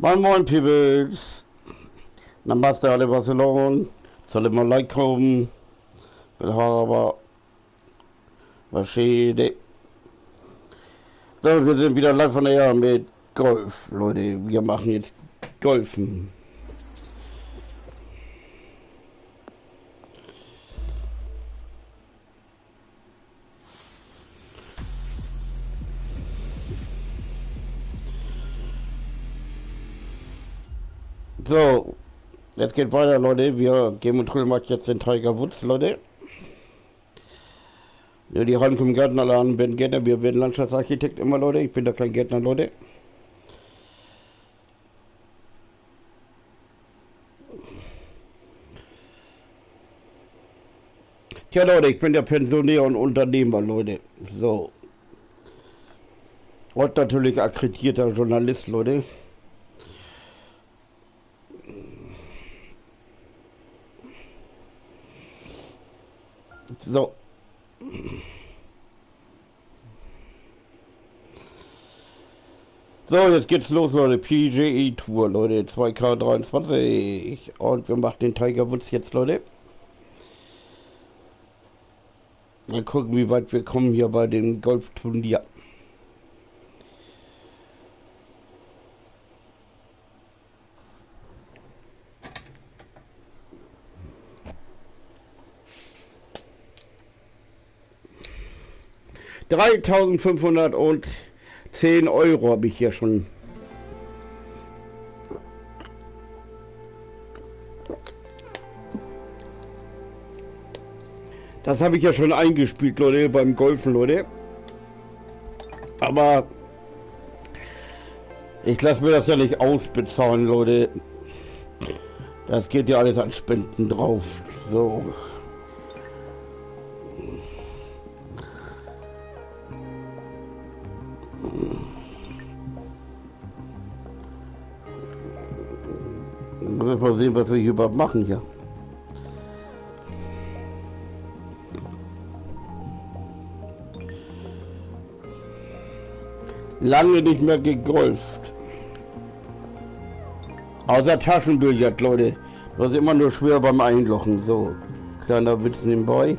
Moin Moin Peoples, Namaste alle Barcelona, Salam alaikum, Belhaba, Washede. So, wir sind wieder live von der Jahr mit Golf, Leute. Wir machen jetzt Golfen. So, jetzt geht weiter, Leute. Wir Gameontrol macht jetzt den Tiger Woods, Leute. Ja, die Räume kommen Gärtner alle an, bin Gärtner, wir werden Landschaftsarchitekt immer, Leute. Ich bin da kein Gärtner, Leute. Tja, Leute, ich bin der Pensionär und Unternehmer, Leute. So. Und natürlich akkreditierter Journalist, Leute. So. So, jetzt geht's los, Leute. PGE Tour, Leute. 2K23. Und wir machen den Tiger Woods jetzt, Leute. Mal gucken, wie weit wir kommen hier bei dem Golfturnier. €3.510 habe ich hier schon. Das habe ich ja schon eingespielt, Leute, beim Golfen, Leute. Aber ich lasse mir das ja nicht ausbezahlen, Leute. Das geht ja alles an Spenden drauf. So. Muss mal sehen, was wir hier überhaupt machen hier. Lange nicht mehr gegolft. Außer Taschenbillard, Leute. Das ist immer nur schwer beim Einlochen. So, kleiner Witz nebenbei.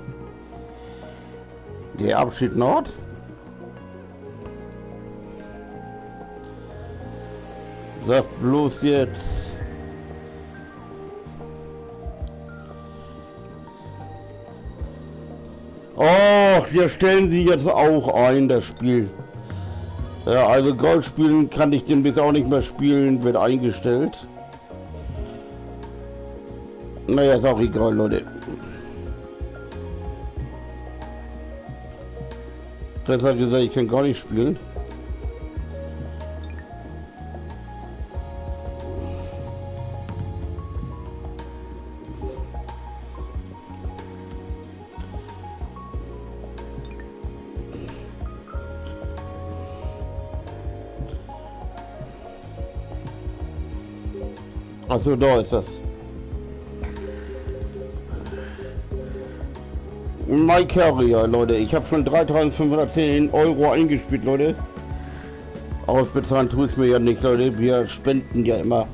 Der Abschied Nord. Sag bloß jetzt. Oh, hier stellen sie jetzt auch ein, das Spiel. Ja, also Golf spielen kann ich den bis auch nicht mehr spielen, wird eingestellt. Naja, ist auch egal, Leute. Besser gesagt, ich kann gar nicht spielen. Achso, da ist das. My Carrier, Leute. Ich habe schon €3.510 eingespielt, Leute. Ausbezahlen tue es mir ja nicht, Leute. Wir spenden ja immer.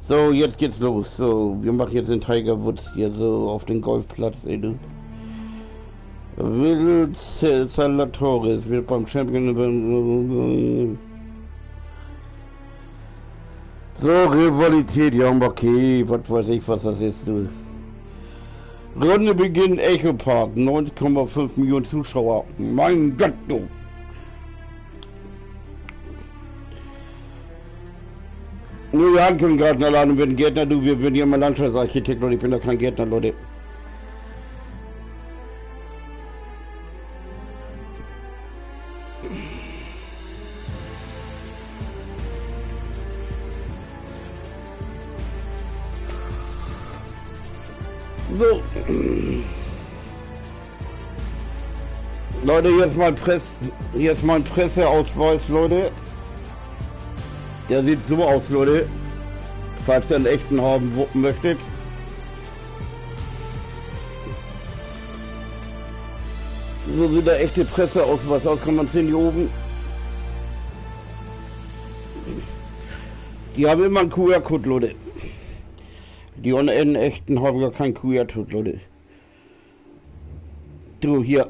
So, jetzt geht's los. So, wir machen jetzt den Tiger Woods hier so auf den Golfplatz, ey, du. Will Salvatores wird beim Champion. So, Rivalität, ja, okay, was weiß ich, was das ist, du. Runde Beginn, Echo Park, 90,5 Millionen Zuschauer. Mein Gott, du. Nur wir haben keinen Garten allein und werden Gärtner, du, wir werden hier mal Landschaftsarchitekt, und ich bin da kein Gärtner, Leute. So. Leute, jetzt mein Presseausweis, Leute. Der sieht so aus, Leute. Falls ihr einen echten haben möchtet. So sieht der echte Presseausweis aus, kann man sehen hier oben. Die haben immer einen QR-Code, Leute. Die echten haben gar keinen QR-Code, Leute. Du, hier.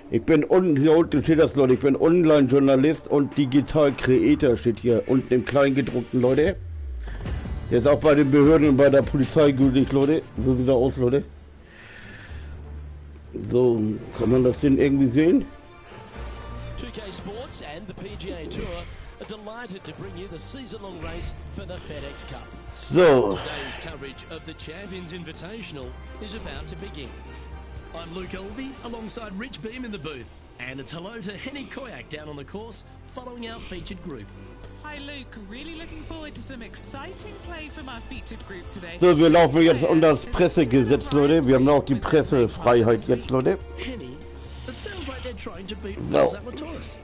Ich bin hier unten steht das, Leute. Ich bin Online-Journalist und Digital-Creator steht hier unten im Kleingedruckten, Leute. Der ist auch bei den Behörden und bei der Polizei gültig, Leute. So sieht er aus, Leute. So, kann man das denn irgendwie sehen? 2K Sports and the PGA Tour are delighted to bring you the season-long race for the FedEx Cup. So. Today's coverage of the Champions Invitational is about to begin. I'm Luke Elvey alongside Rich Beam in the booth. And it's hello to Henny Koyak down on the course following our featured group. Hi Luke, really looking forward to some exciting play from our featured group today. So, wir laufen jetzt unter das Pressegesetz, Leute. Wir haben auch die Pressefreiheit jetzt, Leute. Henny, it sounds like they're trying to beat So. Zalatoris.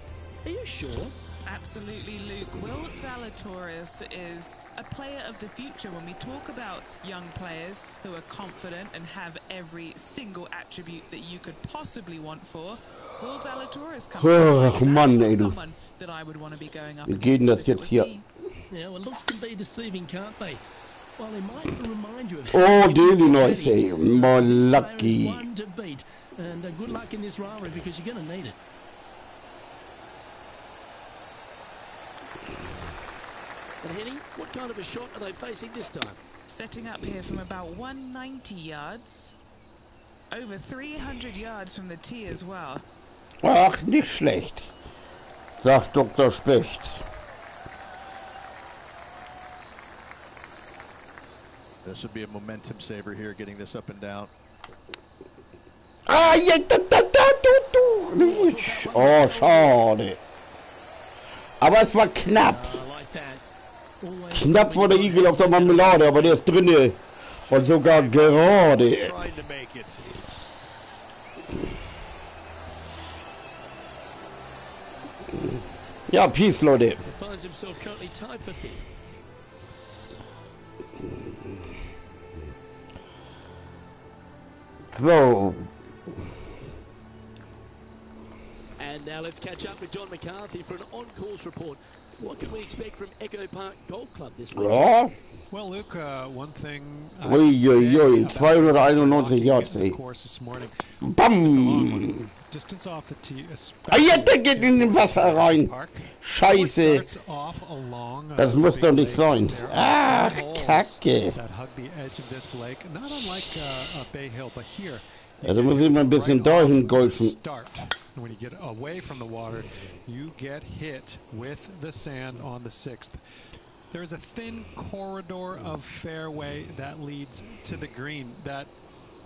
Are you sure? Absolutely, Luke. Will Zalatoris is a player of the future. When we talk about young players who are confident and have every single attribute that you could possibly want for, Will Zalatoris comes Ach, Mann, ey, du. someone that I would want to be going up Wie geht denn das against if it jetzt was hier? me. Yeah, well, looks can be deceiving, can't they? Well, they might remind you of Oh, Daily Noise, ey. Mal This player is lucky. one to beat, and good luck in this rivalry because you're going to need it. And Henny, what kind of a shot are they facing this time? Setting up here from about 190 yards. Over 300 yards from the tee as well. Ach, nicht schlecht, sagt Dr. Specht. This would be a momentum saver here, getting this up and down. Ah, ja, du. Oh, schade. Aber es war knapp. I like that. Always Knapp vor der Igel auf der Marmelade, aber der ist drinne. Und sogar gerade. Trying to make it. Ja, Peace, Leute. He finds himself currently tied for fifth. So. And now let's catch up with John McCarthy for an on-course report. What can we expect from Echo Park Golf Club this week? Ja. Well, Luke, one thing Uiuiui, 291 Yards, ey. course this morning. Bam! Distance off the tee. Ah, ja, der geht in den Wasser rein. Scheiße. Das muss doch nicht sein. Ach, Kacke. That hug the edge of this lake, not unlike Bay Hill, but here. Also muss ich mal ein bisschen dahin golfen. Start. And when you get away from the water, you get hit with the sand on the sixth. There's a thin corridor of fairway that leads to the green that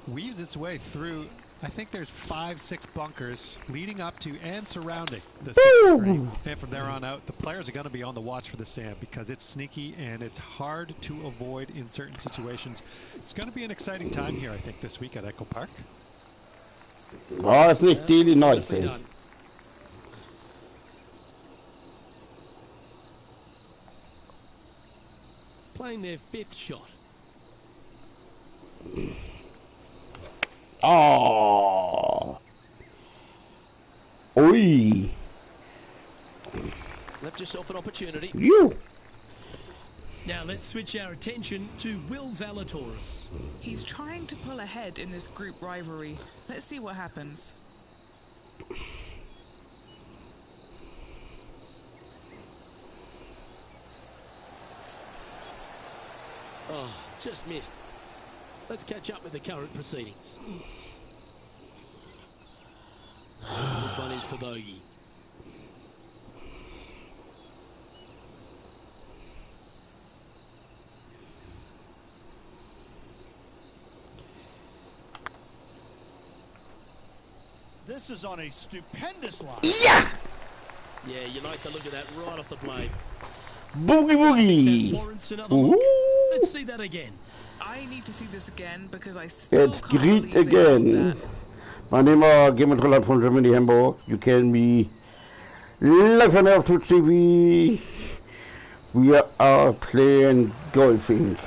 weaves its way through. I think there's 5-6 bunkers leading up to and surrounding the sixth green. And from there on out, the players are going to be on the watch for the sand because it's sneaky and it's hard to avoid in certain situations. It's going to be an exciting time here, I think, this week at Echo Park. Ah, ist nicht Daily Noise, ey. Playing their fifth shot. Oh. Ui. Left yourself an opportunity. You. Now let's switch our attention to Will Zalatoris. He's trying to pull ahead in this group rivalry. Let's see what happens. Oh, just missed. Let's catch up with the current proceedings. This one is for bogey. This is on a stupendous line. Ja. Yeah, you like the look of that right off the blade. Boogie That Woogie. warrants another look. Let's see that again. I need to see this again because I still It's can't great believe they did again. that. My name is Gameontrol from Germany, Hamburg. You can be live on our Twitch TV. We are playing golfing.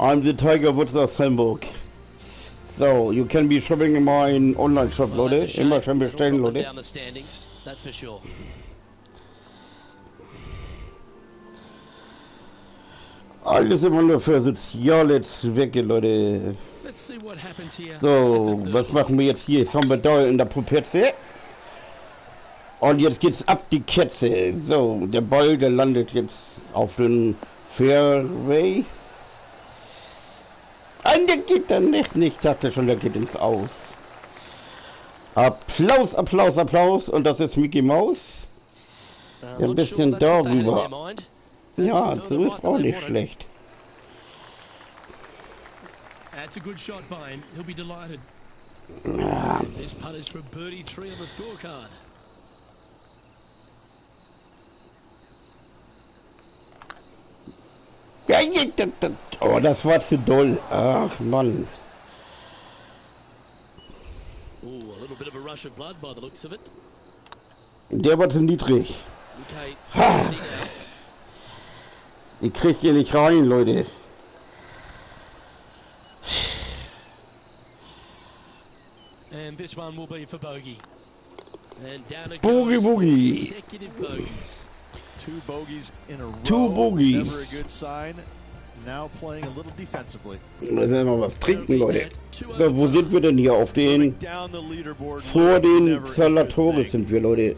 I'm the Tiger Woods of Hamburg. So, you can be shopping in meinen Online-Shop, Well, that's Leute. a shame. Immer schön It'll bestellen, drop them Leute. down the standings, that's for sure. Alles immer nur für soziale Zwecke, Leute. Let's see what happens here. So, at the was third. machen wir jetzt hier? Jetzt haben wir da in der Pupetze. Und jetzt geht's ab die Ketze. So, der Ball, der landet jetzt auf den Fairway. Und der geht dann nicht. Ich dachte schon, der geht ins Aus. Applaus, Applaus, Applaus. Und das ist Mickey Mouse. Der ein bisschen darüber. Ja, so ist auch nicht schlecht. That's a good shot by him. He'll be delighted. This putt is for birdie 3 on the scorecard. Oh, das war zu doll. Ach, Mann. Ooh, a little bit of a rush of blood by the looks of it. Der war zu niedrig. Okay. Ha. Ich krieg hier nicht rein, Leute. And this one will be for bogey. And down it Bogey, goes for bogey. consecutive bogeys. 2 bogeys in a row. Two bogeys. Never a good sign. Now playing a little defensively. Müssen wir mal was trinken, Leute. So, wo sind wir denn hier? Auf den... Down the leaderboard. Vor den Never a good Salatoris thing. sind wir, Leute.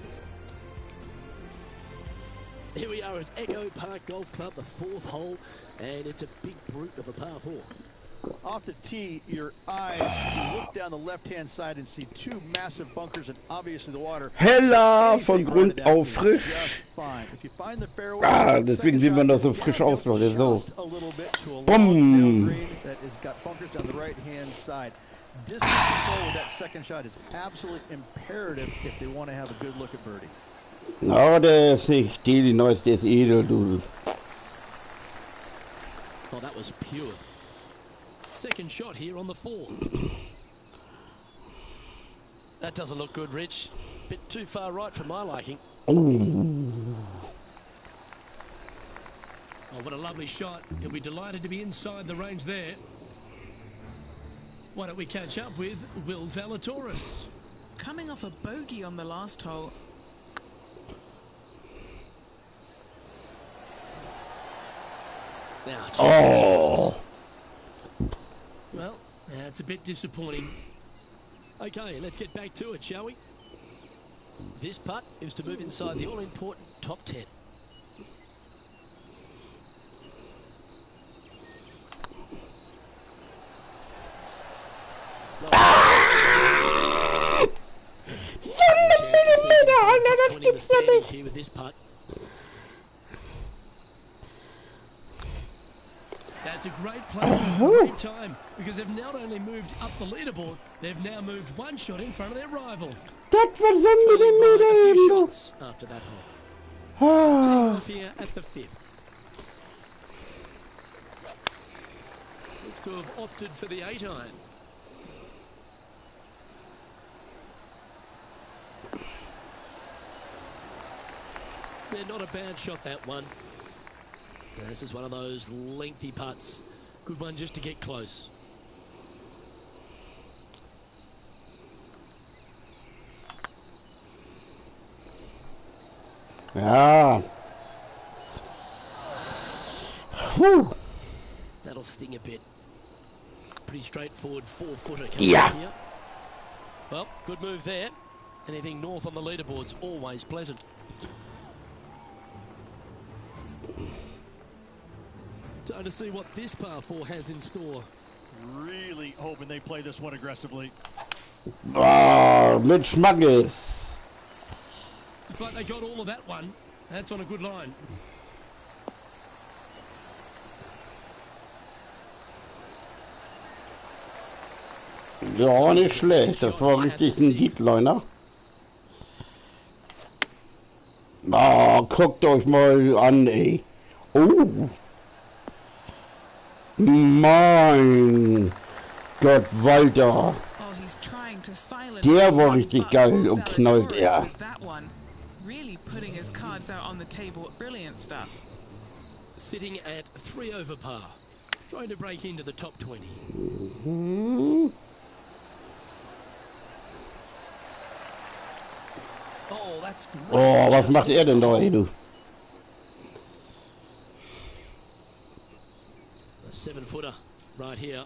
Here we are at Echo Park Golf Club, the 4th hole, and it's a big brute of a par 4. Off the tee, your eyes, you look down the left-hand side and see 2 massive bunkers and obviously the water. Heller, von Grund auf frisch. Ah, deswegen Second sieht man shot, doch so frisch aus, Leute. So. just a little bit to a Boom. long green that has got bunkers down the right-hand side. Distance control with that second shot is absolutely imperative if they want to have a good look at birdie. Na, der ist nicht die neueste, ist edel, du. Oh, that was pure. Second shot here on the 4th. That doesn't look good, Rich. Bit too far right for my liking. Oh. Oh, what a lovely shot. He'll be delighted to be inside the range there. Why don't we catch up with Will Zalatoris? Coming off a bogey on the last hole. Now, Oh. well, that's a bit disappointing. Okay, let's get back to it, shall we? This putt is to move inside the all-important top 10. Here with this putt. That's a great play, a great time, because they've not only moved up the leaderboard, they've now moved 1 shot in front of their rival. Das versendet Trailing den by a few Meter eben. shots after that hole. Teeing Ah. off here at the 5th. Looks to have opted for the 8-iron. Yeah, not a bad shot, that one. This is one of those lengthy putts. Good one just to get close. Ja. Puh. That'll sting a bit. Pretty straightforward 4-footer coming Yeah. up here. Well, good move there. Anything north on the leaderboard's always pleasant. Time to see what this par 4 has in store. Really hoping they play this one aggressively. Ah, mit Schmackes. Looks like they got all of that one. That's on a good line. Ja, nicht schlecht. Das war richtig ein Deepliner. Ah, guckt euch mal an, ey. Oh. Mein Gott, Walter. Oh, he's trying to silence Der war one, richtig but geil Will umknallt, Zalatoris ja. with that one, really putting his cards out on the table. Brilliant stuff. Sitting at 3 over par. Trying to break into the top 20. Oh, that's great. Oh, was Just macht er missed denn the da, hole. ey, du? A 7-footer right here.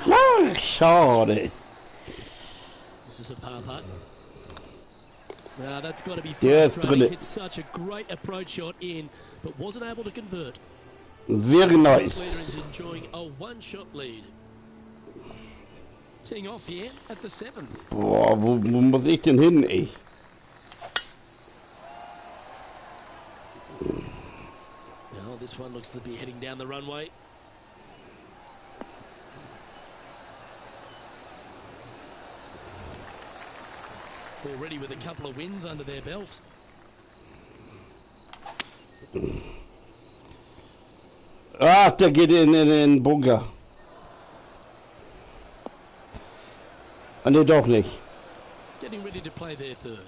Ach, schade. This is a par putt. Now that's got to be Der ist frustrating. drinne. It's such a great approach shot in, but wasn't able to convert. Very The leader nice. is enjoying a one-shot lead. Teeing off here at the 7th. Boah, wo muss ich denn hin, ey? Now this one looks to be heading down the runway. Already with a couple of wins under their belt. Ach, der geht in den Bunker. Ah, ne, doch nicht. Getting ready to play their third.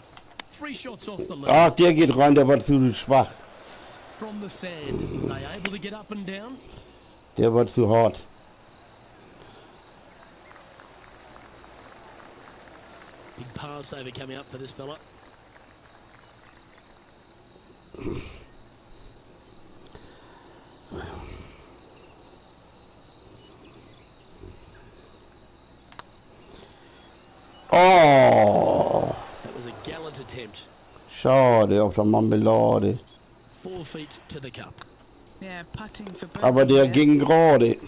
3 shots off the lead. Ach, der geht rein, der war zu schwach. From the sand, they able to get up and down? Der war zu hart. Big par saver coming up for this fella. Oh, That was a gallant attempt. schade auf der Marmelade. 4 feet to the cup. Yeah, putting for both. Aber der ging gerade.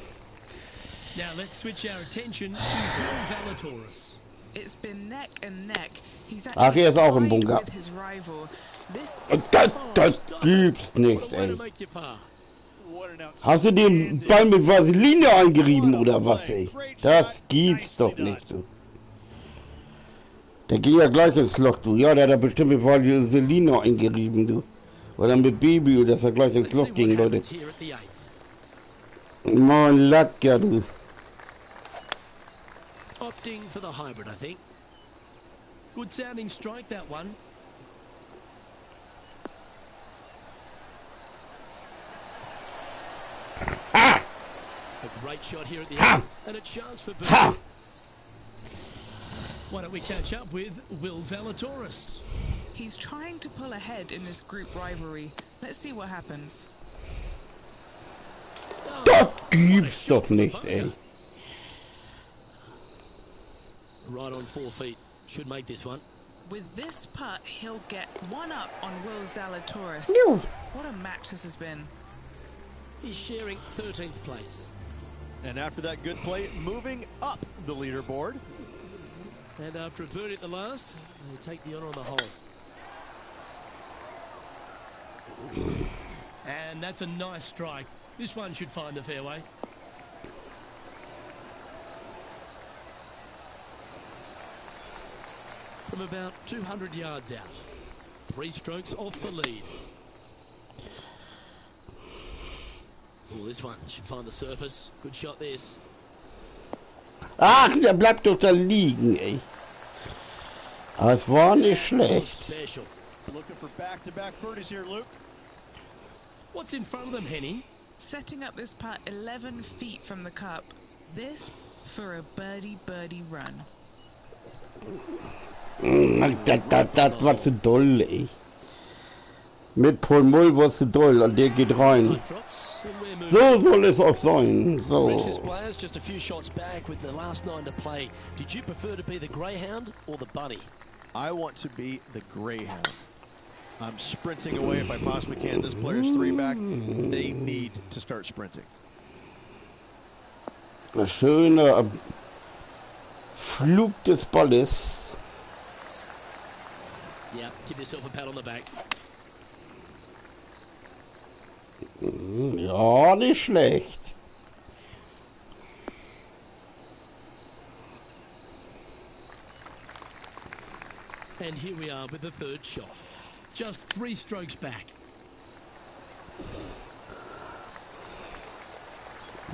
Now let's switch our attention to Will Zalatoris. It's been neck and neck. He's Ach, actually er ist auch im tied Bunker. with his rival. This Das gibt's What nicht, a way to ey. make your par. What an Hast du den Ball mit Vaseline eingerieben oder was, ey? Das gibt's doch nicht, du. Der geht ja gleich ins Loch, du. Ja, der hat da bestimmt mit Vaseline eingerieben, du. Oder mit Baby, dass er gleich ins Let's see Loch what ging, Leute. happens here at the 8th. Mein Lacker, du. Opting for the hybrid, I think. Good sounding strike, that one. Ah! A great shot here at the 8th, and a chance for birdie. Ha! Why don't we catch up with Will Zalatoris? he's trying to pull ahead in this group rivalry. Let's see what happens. Das gibt's doch nicht, ey. Right on 4 feet. Should make this one. With this putt, he'll get one up on Will Zalatoris. Phew. What a match this has been. He's sharing 13th place. And after that good play, moving up the leaderboard. And after a birdie at the last, they take the honour on the hole. And that's a nice strike. This one should find the fairway. From about 200 yards out. 3 strokes off the lead. Oh, this one should find the surface. Good shot this. Ach, der bleibt doch da liegen, ey. Das war nicht Oh, schlecht. special. Looking for back-to-back birdies here, Luke. What's in front of them, Henny? Setting up this putt 11 feet from the cup. This for a birdie run. Das war zu doll, ey. Mit Pulmull war zu doll und der geht rein. Putt drops and we're moving. So soll es auch sein. Regis So. players just a few shots back with the last 9 to play. Did you prefer to be the greyhound or the bunny? I want to be the greyhound. I'm sprinting away if I possibly can. This player's 3 back. They need to start sprinting. Ein schöner Flug des Balles. Yeah, give yourself a pat on the back. Ja, nicht schlecht. And here we are with the 3rd shot. Just 3 strokes back.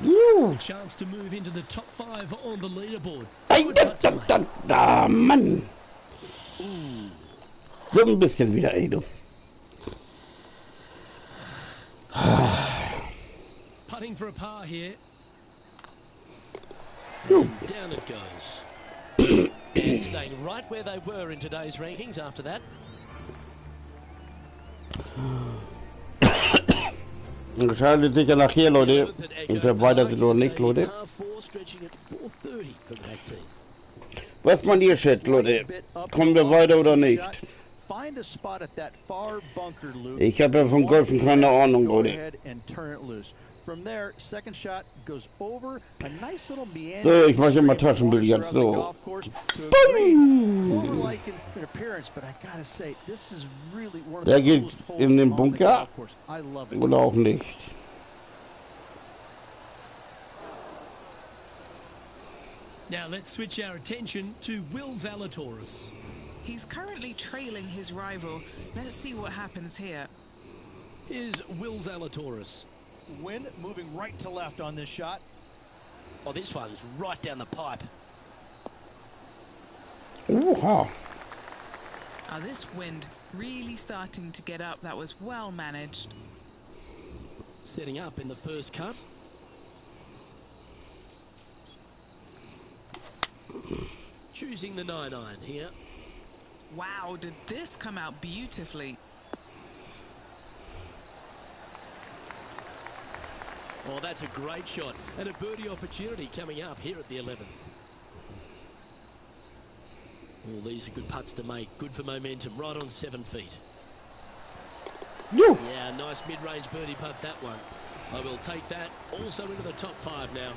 Juh. Chance to move into the top 5 on the leaderboard. Ei, Good da, putt to da, make. da, da, Mann. So ein bisschen wieder, ey, du. Putting for a par here. And down it goes. And staying right where they were in today's rankings after that. Entscheidet sich ja nachher, Leute. Seventh at Und Echo wer weiter Park sind oder is nicht, a Leute. par 4 stretching at 4:30 for the back tees. Was man hier schätzt, Leute. Kommen wir weiter oder nicht? Find a spot at that far bunker loop. Ich habe ja von Golfen keine Ahnung, Go Leute. ahead and turn it loose. From there, second shot goes over a nice little meander. So, ich mache immer Taschenbillard, so. Clover-like in appearance, but I gotta say, this is really one of Der the geht coolest holes in den on the Bunker golf course. I love it. oder auch nicht. Now let's switch our attention to Will Zalatoris. He's currently trailing his rival. Let's see what happens here. Here's Will Zalatoris. Wind moving right to left on this shot. Oh, this one's right down the pipe. Oha. Oh, this wind really starting to get up. That was well managed. Setting up in the first cut. Choosing the 9-iron here. Wow, did this come out beautifully? Oh, that's a great shot. And a birdie opportunity coming up here at the 11th. All these are good putts to make. Good for momentum. Right on 7 feet. Woo. Yeah, nice mid-range birdie putt, that one. I will take that. Also into the top 5 now.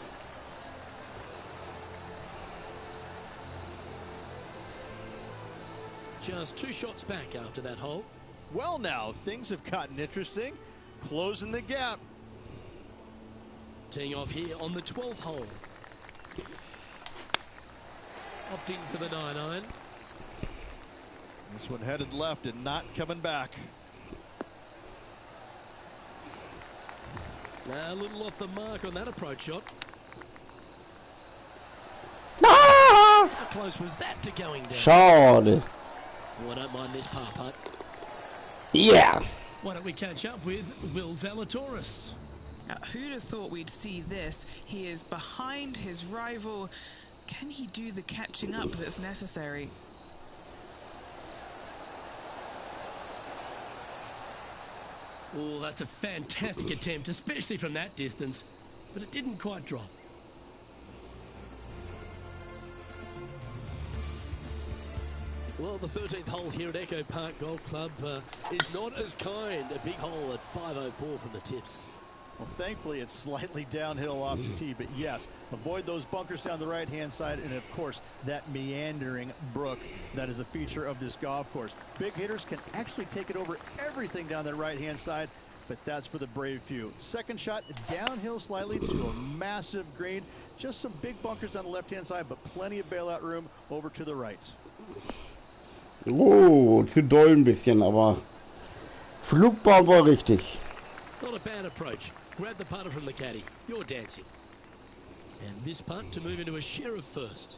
Just 2 shots back after that hole. Well, now things have gotten interesting. Closing the gap. Teeing off here on the 12th hole. Opting for the 9-iron. This one headed left and not coming back. A little off the mark on that approach shot. Ah! How close was that to going down? Schade. Oh, I don't mind this par putt. Yeah. Why don't we catch up with Will Zalatoris? Now, who'd have thought we'd see this? He is behind his rival. Can he do the catching up that's necessary? Oh, that's a fantastic attempt, especially from that distance. But it didn't quite drop. Well, the 13th hole here at Echo Park Golf Club is not as kind. A big hole at 504 from the tips. Well, thankfully, it's slightly downhill off the tee, but yes, avoid those bunkers down the right-hand side, and of course, that meandering brook that is a feature of this golf course. Big hitters can actually take it over everything down the right-hand side, but that's for the brave few. Second shot, downhill slightly to a massive green. Just some big bunkers on the left-hand side, but plenty of bailout room over to the right. Oh, zu doll ein bisschen, aber Flugbahn war richtig. Not a bad approach. Grab the putter from the caddy. You're dancing. And this putt to move into a share of first.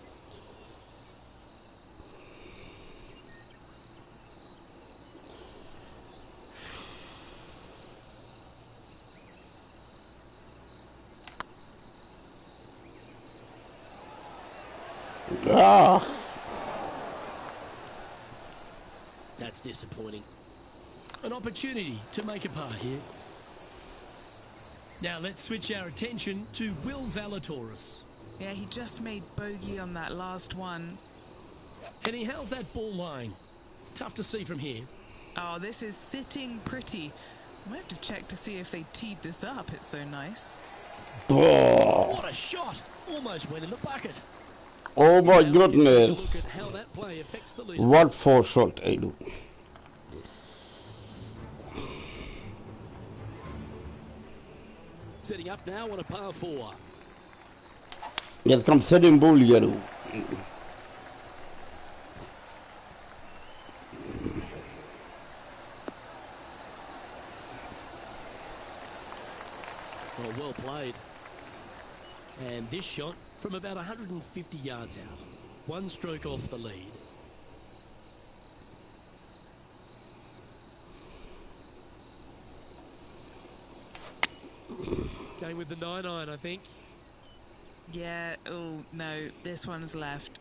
Ah. That's disappointing. An opportunity to make a par here. Now let's switch our attention to Will Zalatoris. Yeah, he just made bogey on that last one. Henny, how's that ball lying? It's tough to see from here. Oh, this is sitting pretty. I might have to check to see if they teed this up. It's so nice. Oh, What a shot! Almost went in the bucket. oh my Now we can take a goodness. look at how that play affects the lead. What for shot, ey du. Setting up now on a par 4. Jetzt kommt Setting Bull hier, du. Well played. And this shot from about 150 yards out. 1 stroke off the lead. Going with the 9-iron, I think. Yeah, oh no, this one's left.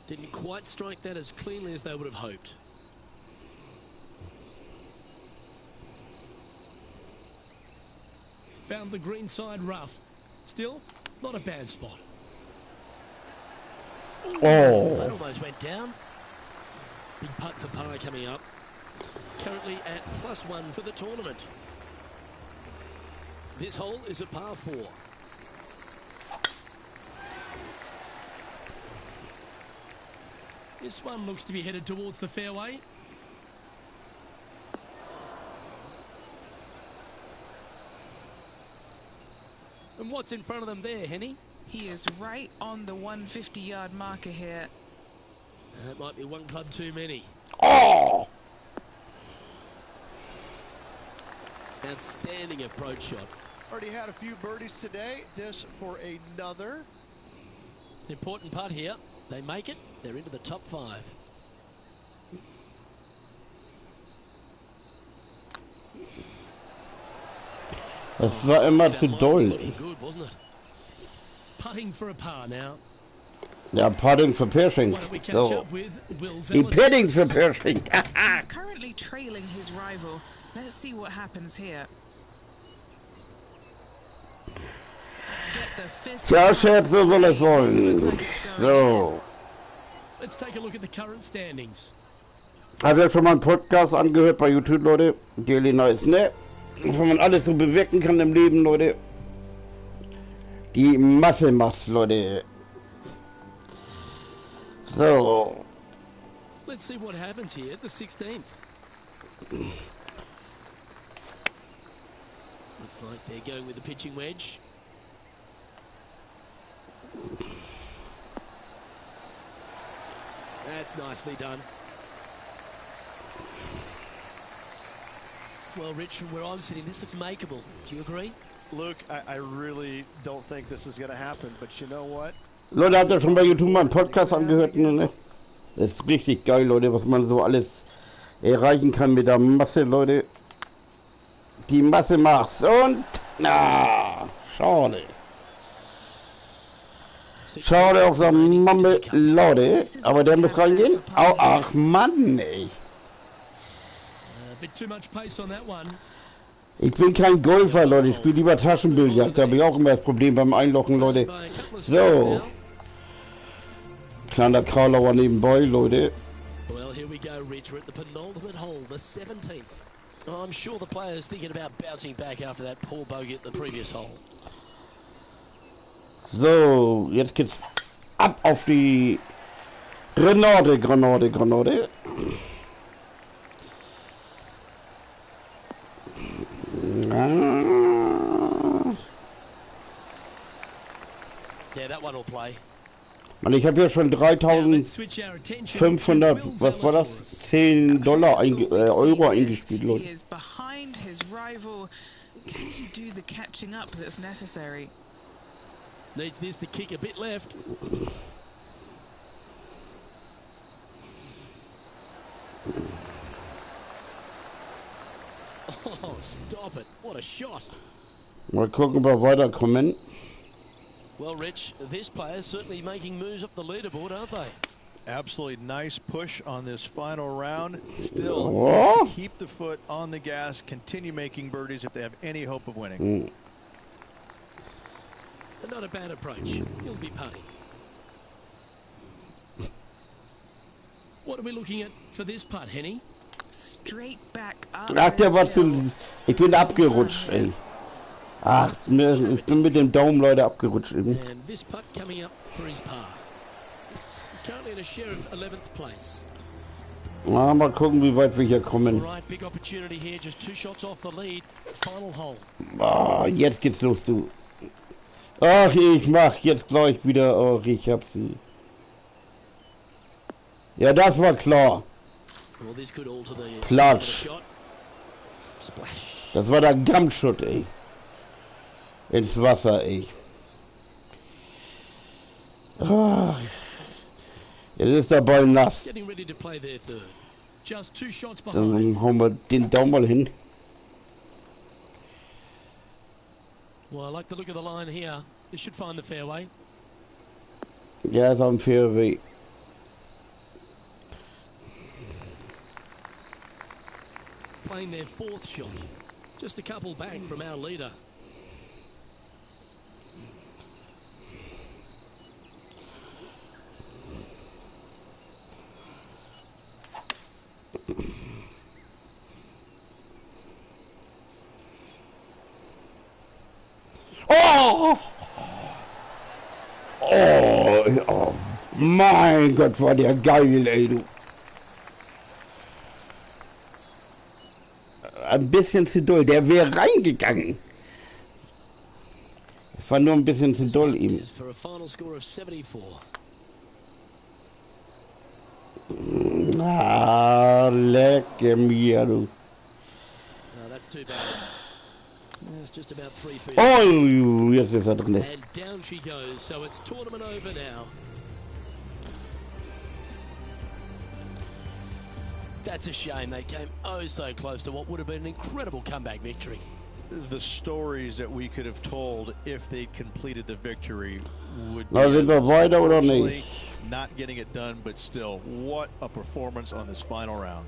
Didn't quite strike that as cleanly as they would have hoped. Found the green side rough. Still, not a bad spot. Oh. That almost went down. Big putt for par coming up. Currently at +1 for the tournament. This hole is a par 4. This one looks to be headed towards the fairway. And what's in front of them there, Henny? He is right on the 150-yard marker here. That might be one club too many. Oh. Outstanding approach shot. Already had a few birdies today. This for another. Important putt here. They make it. They're into the top 5. Das war immer zu That line was doll. looking good, wasn't it? Putting for a par now. Ja, Padding für Pershing. Why don't we catch So. up with Will Die Padding für Zalatoris? Pershing. He's currently trailing his rival. Let's see what happens here. Get the fist. Tja, Scherz, so soll es This looks sein. like it's going in. So. Let's take a look at the current standings. Habt ihr schon mal einen Podcast angehört bei YouTube, Leute? Daily Nice, ne? Was man alles so bewirken kann im Leben, Leute. Die Masse macht's, Leute. So. Let's see what happens here at the 16th. Looks like they're going with the pitching wedge. That's nicely done. Well, Rich, from where I'm sitting, this looks makeable. Do you agree? Luke, I really don't think this is going to happen, but you know what? Leute, habt ihr schon bei YouTube mal einen Podcast angehört? Ne? Das ist richtig geil, Leute, was man so alles erreichen kann mit der Masse, Leute. Die Masse macht's und... Na, schade. Schade auf der Mamme, Leute. Aber der muss reingehen. Au, ach Mann, ey. A bit too much pace on that one. Ich bin kein Golfer, Leute. Ich spiele lieber Taschenbillard. Da habe ich auch immer das Problem beim Einlochen, Leute. By a couple of strokes So. now. Kleiner Kraulauer nebenbei, Leute. Well, here we go, Rich. We're at the penultimate hole, the 17th. Oh, I'm sure the player's thinking about bouncing back after that poor bogey at the previous hole. So, jetzt geht's ab auf die Grenade. Yeah, that one will play. Mann, ich habe ja schon Now, let's switch our attention to 3.500, Will was war das? Zalatoris. $10 Euro He eingespielt, Leute. is behind his rival. Can he do the catching up that's necessary? Needs this to kick a bit left. Oh, stop it. What a shot. Mal gucken, ob wir weiterkommen. Well, Rich, this player's certainly making moves up the leaderboard, aren't they? Absolutely nice push on this final round. Still Oh. needs to keep the foot on the gas, continue making birdies if they have any hope of winning. And not a bad approach. He'll be putting. What are we looking at for this putt, Henny? Straight back up. Ach, der this war hill. zu... Ich bin abgerutscht, ey. Ach, ich bin mit dem Daumen, Leute, abgerutscht eben. And this putt coming up for his par. He's currently in a share of 11th place. Na, mal gucken, wie weit wir hier All kommen. right, big opportunity here. Just 2 shots off the lead. Final hole. Ah, jetzt geht's los, du. Ach, ich mach jetzt gleich wieder... Ach, ich hab sie. Ja, das war klar. Well, this could alter the Platsch. shot. Splash. Das war der Gamschutt, ey. Ins Wasser, ey. Ach, jetzt ist der Ball nass. Getting ready to play their third. Just 2 shots behind. Dann hauen wir den Daumen mal hin. Well, I like the look of the line here. This should find the fairway. Ja, ist am Fairway. Playing their fourth shot. Just a couple back from our leader. Oh! Oh, mein Gott, war der geil, ey, du. Ein bisschen zu doll, der wäre reingegangen. Es war nur ein bisschen zu doll ihm. Ah, lecke mir, du. Oh, jetzt ist er drin. And down she goes, so it's tournament over now. That's a shame. They came oh so close to what would have been an incredible comeback victory. The stories that we could have told if they'd completed the victory would be Sind wir weiter oder nicht? not getting it done, but still, what a performance on this final round.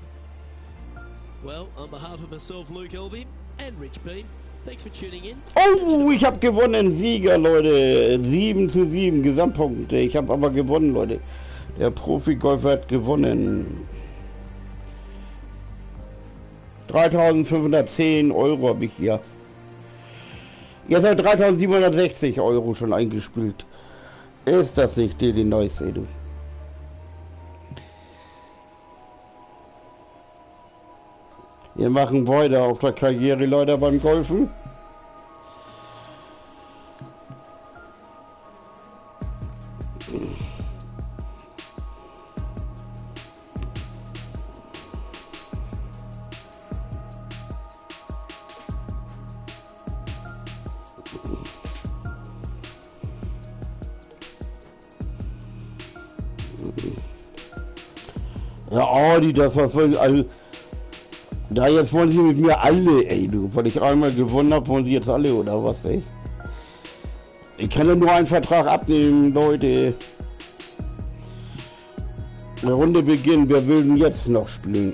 Well, on behalf of myself, Luke Elvey, and Rich Beam, thanks for tuning in. Oh, ich habe gewonnen, Sieger, Leute. 7:7 Gesamtpunkte. Ich habe aber gewonnen, Leute. Der Profi-Golfer hat gewonnen. 3.510 Euro habe ich hier. Jetzt habe 3.760 Euro schon eingespielt. Ist das nicht die Neues, ey, du? Wir machen weiter auf der Karriere, Leute, beim Golfen. Ja, Adi, das war voll, also, da jetzt wollen sie mit mir alle, ey, du, weil ich einmal gewonnen habe, wollen sie jetzt alle, oder was, ey? Ich kann ja nur einen Vertrag abnehmen, Leute. Eine Runde beginnt, wer will denn jetzt noch spielen?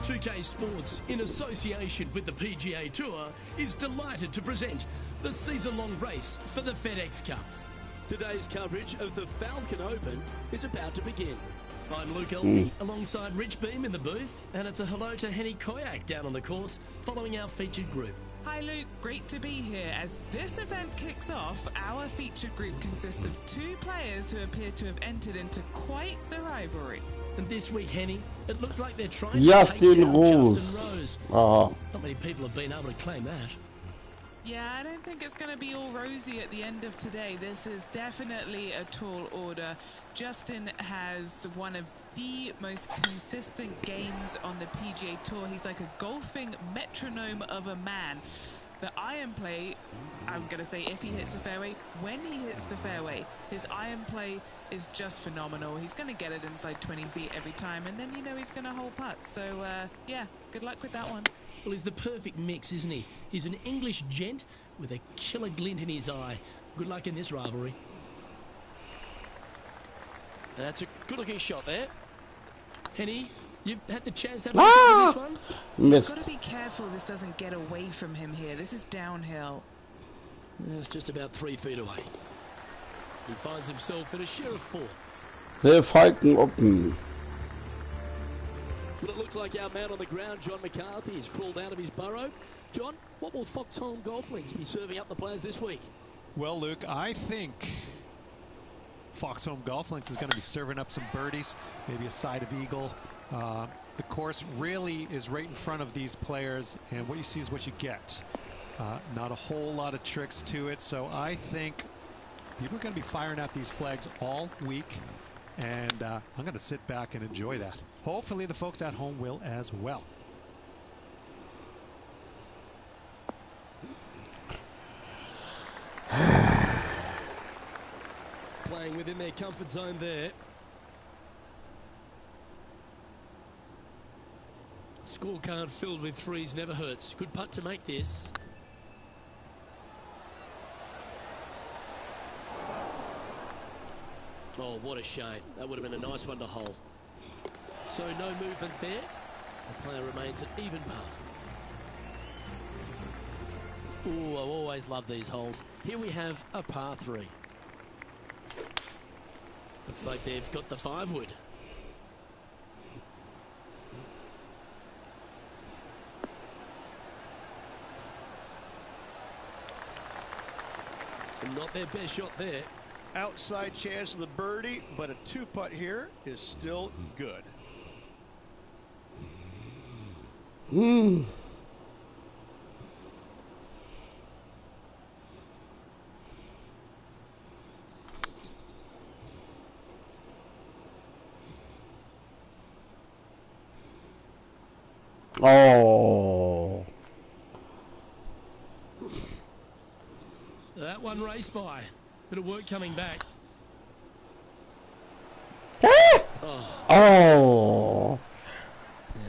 UK Sports, in association with the PGA Tour, is delighted to present the season-long race for the FedEx Cup. Today's coverage of the Falcon Open is about to begin. I'm Luke Elvey, alongside Rich Beam in the booth, and it's a hello to Henny Koyak down on the course, following our featured group. Hi Luke, great to be here. As this event kicks off, our featured group consists of two players who appear to have entered into quite the rivalry. And this week, Henny, it looks like they're trying to take Justin down Rose. Justin Rose. Aha. Not many people have been able to claim that. Yeah, I don't think it's going to be all rosy at the end of today. This is definitely a tall order. Justin has one of the most consistent games on the PGA Tour. He's like a golfing metronome of a man. The iron play, I'm going to say if he hits the fairway, when he hits the fairway, his iron play is just phenomenal. He's going to get it inside 20 feet every time, and then you know he's going to hole putt. So, yeah, good luck with that one. Well, he's the perfect mix, isn't he? He's an English gent with a killer glint in his eye. Good luck in this rivalry. That's a good-looking shot there. Henny, you've had the chance to have a look at this one. He's Missed. got to be careful this doesn't get away from him here. This is downhill. It's just about 3 feet away. He finds himself in a share of 4th. The Falcon Open. Well, it looks like our man on the ground, John McCarthy, has crawled out of his burrow. John, what will Foxholm Golf Links be serving up the players this week? Well, Luke, I think Foxholm Golf Links is going to be serving up some birdies, maybe a side of eagle. The course really is right in front of these players, and what you see is what you get. Not a whole lot of tricks to it, so I think people are going to be firing at these flags all week, and I'm going to sit back and enjoy that. Hopefully the folks at home will as well. Playing within their comfort zone there. Scorecard filled with threes never hurts. Good putt to make this. Oh, what a shame. That would have been a nice one to hole. So no movement there. The player remains at even par. Ooh, I always love these holes. Here we have a par 3. Looks like they've got the 5-wood. Not their best shot there. Outside chance of the birdie, but a 2-putt here is still good. Oh. That one raced by. Bit of work coming back. Oh.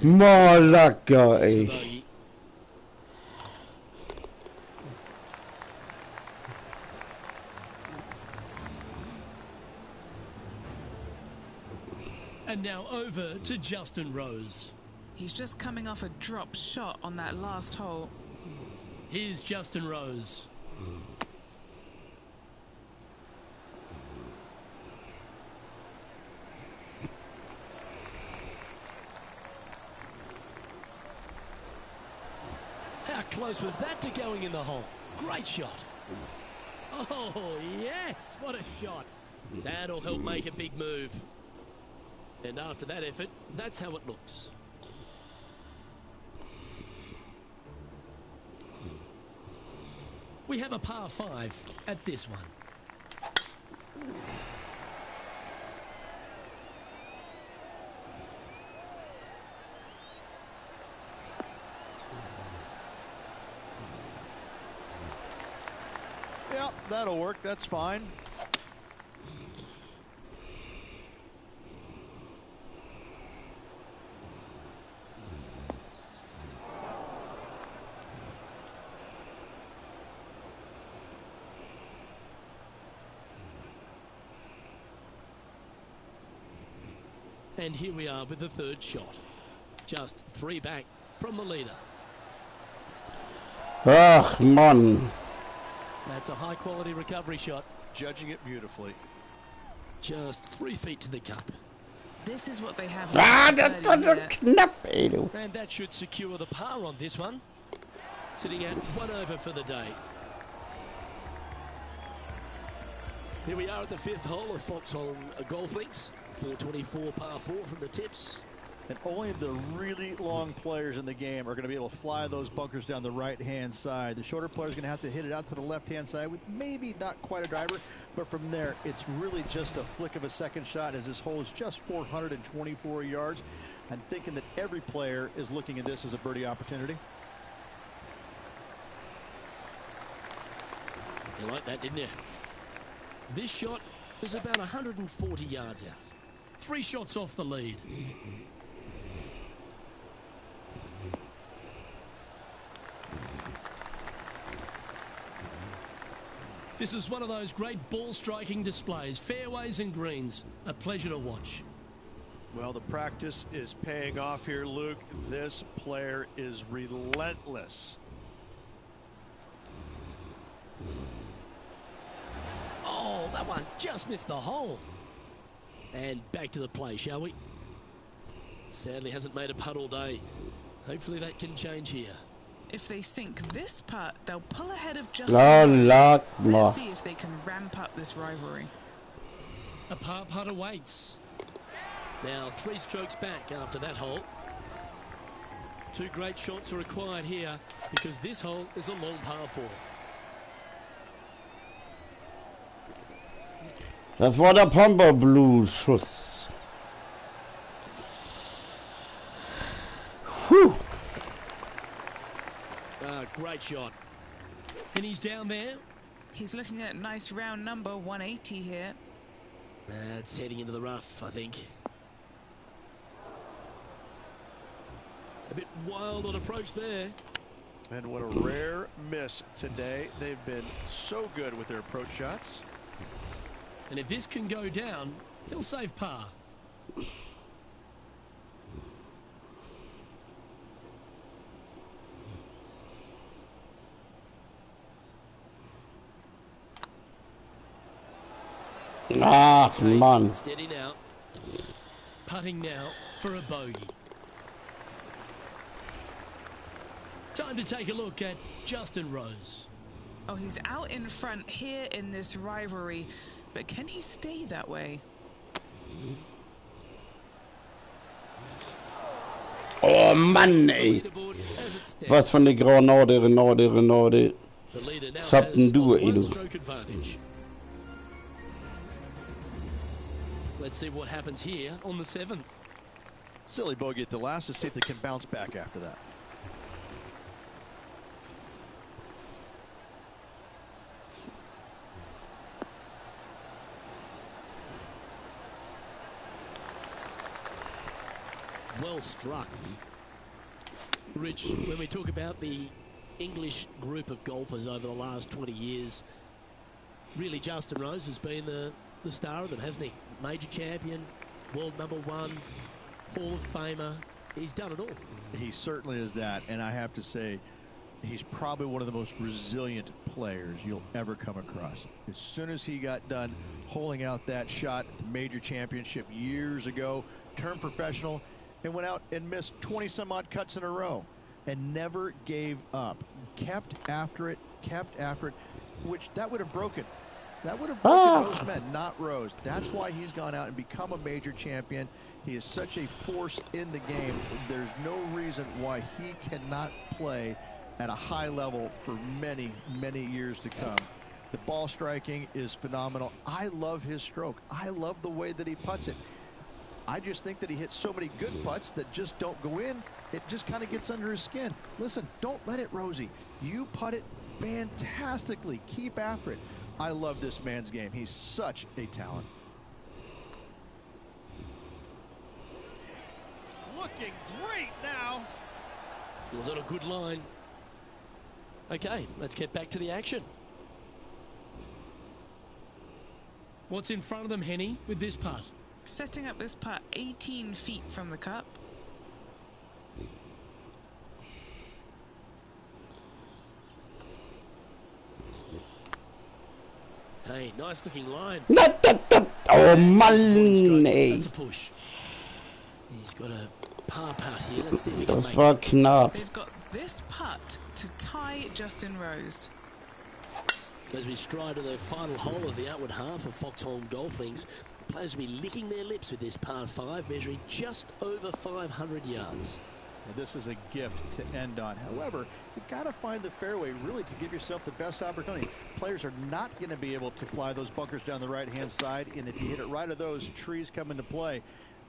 Malaka, That's a ey. bogey. And now over to Justin Rose. He's just coming off a drop shot on that last hole. Here's Justin Rose. How close was that to going in the hole? Great shot. Oh, yes, what a shot. That'll help make a big move. And after that effort, that's how it looks. We have a par 5 at this one. Yeah, that'll work. That's fine. And here we are with the 3rd shot. Just 3 back from the leader. Ah, man. That's a high quality recovery shot. Judging it beautifully. Just 3 feet to the cup. This is what they have. Ah, left dat to was do een here. knap, ey, du. And that should secure the par on this one. Sitting at 1 over for the day. Here we are at the 5th hole of Foxholm Golf Links. 424 par 4 from the tips. And only the really long players in the game are going to be able to fly those bunkers down the right-hand side. The shorter players are going to have to hit it out to the left-hand side with maybe not quite a driver, but from there, it's really just a flick of a second shot, as this hole is just 424 yards. I'm thinking that every player is looking at this as a birdie opportunity. You like that, didn't you? This shot is about 140 yards out. 3 shots off the lead. This is one of those great ball striking displays. Fairways and greens. A pleasure to watch. Well, the practice is paying off here, Luke. This player is relentless. Oh, that one just missed the hole. And back to the play, shall we? Sadly hasn't made a putt all day. Hopefully that can change here. If they sink this putt, they'll pull ahead of Justin Rose. Let's see if they can ramp up this rivalry. A par putt awaits. Now 3 strokes back after that hole. 2 great shots are required here because this hole is a long par 4. Das war der Pampa Blues Schuss. Whew. Great shot. And he's down there. He's looking at a nice round number 180 here. It's heading into the rough, I think. A bit wild on approach there. And what a rare miss today. They've been so good with their approach shots. And if this can go down, he'll save par. Ah, man. Steady now. Putting now for a bogey. Time to take a look at Justin Rose. Oh, he's out in front here in this rivalry, but can he stay that way? Oh Mann, ey. Was von der Granade. Was habt denn du, ey, du? Let's see what happens here on the 7th. Silly bogey at the last to see if they can bounce back after that. Well struck. Rich, when we talk about the English group of golfers over the last 20 years, really Justin Rose has been the star of them, hasn't he? Major champion, world #1, Hall of Famer. He's done it all. He certainly is that, and I have to say, he's probably one of the most resilient players you'll ever come across. As soon as he got done holding out that shot at the major championship years ago, turned professional, and went out and missed 20-some-odd cuts in a row and never gave up. Kept after it, which that would have broken. That would have broken most men, not Rose. That's why he's gone out and become a major champion. He is such a force in the game. There's no reason why he cannot play at a high level for many, many years to come. The ball striking is phenomenal. I love his stroke. I love the way that he putts it. I just think that he hits so many good putts that just don't go in. It just kind of gets under his skin. Listen, don't let it, Rosie. You putt it fantastically. Keep after it. I love this man's game. He's such a talent. Looking great now. Was on a good line. Okay, let's get back to the action. What's in front of them, Henny, with this putt? Setting up this putt 18 feet from the cup. Hey, nice looking line. Oh Mann, ey. That's a push. He's got a par putt here. Let's see if he can Das make war it. knapp. They've got this putt to tie Justin Rose. As we stride to the final hole of the outward half of Foxholm Golf Links, players will be licking their lips with this par 5, measuring just over 500 yards. And this is a gift to end on. However, you've got to find the fairway really to give yourself the best opportunity. Players are not going to be able to fly those bunkers down the right-hand side, and if you hit it right of those trees come into play,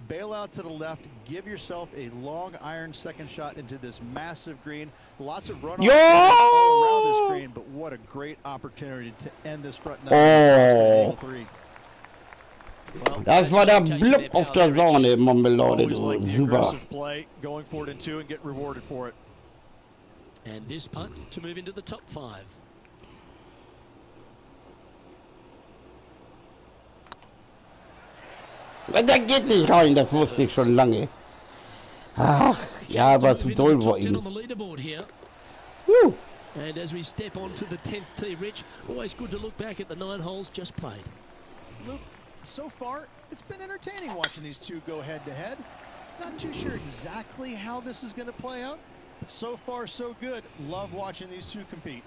bail out to the left, give yourself a long iron second shot into this massive green. Lots of runoff all around this green, but what a great opportunity to end this front nine. Well, Das war der Blub auf der Sahne, Marmelade, Always like the super. aggressive play, going for it in 2 and get rewarded for it. And this putt to move into the top 5. Der geht nicht rein, das wusste ich schon lange. Ach, ja, aber zu doll war ihm. Woo. And as we step on to the 10th tee, Rich, always good to look back at the 9 holes just played. Look, so far, it's been entertaining watching these two go head-to-head. Not too sure exactly how this is going to play out, but so far, so good. Love watching these two compete.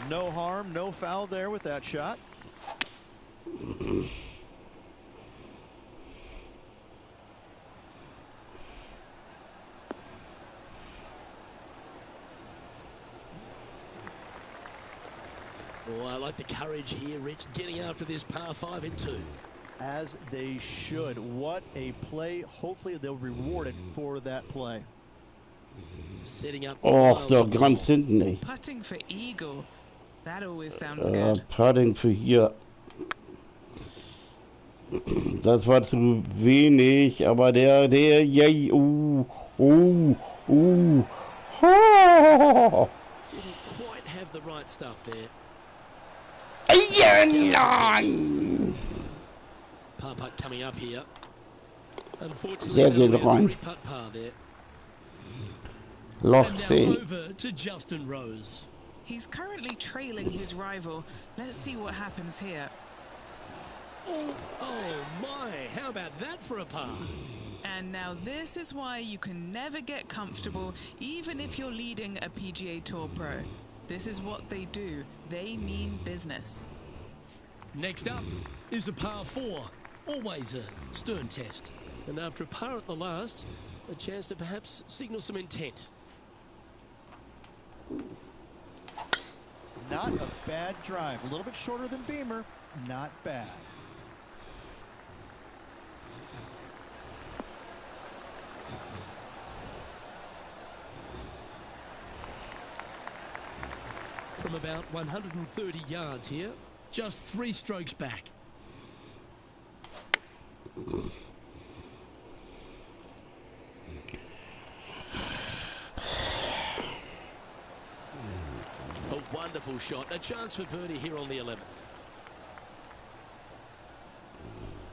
No harm, no foul there with that shot. Oh, I like the courage here, Rich, getting after this par 5 in 2. As they should. What a play. Hopefully they'll be rewarded for that play. Setting up. Och, der ganz hinten nicht. Putting for eagle. That always sounds good. Putting für hier. Das war zu wenig, aber der, yay, Didn't quite have the right stuff there. Par putt coming up here. Unfortunately, Sehr geht rein. 3-putt par there. Loch And now 10. over to Justin Rose. He's currently trailing his rival. Let's see what happens here. Oh my, how about that for a par? And now this is why you can never get comfortable, even if you're leading a PGA Tour pro. This is what they do. They mean business. Next up is a par 4. Always a stern test. And after a par at the last, a chance to perhaps signal some intent. Not a bad drive. A little bit shorter than Beamer. Not bad. From about 130 yards here, just 3 strokes back. A wonderful shot. A chance for birdie here on the 11th.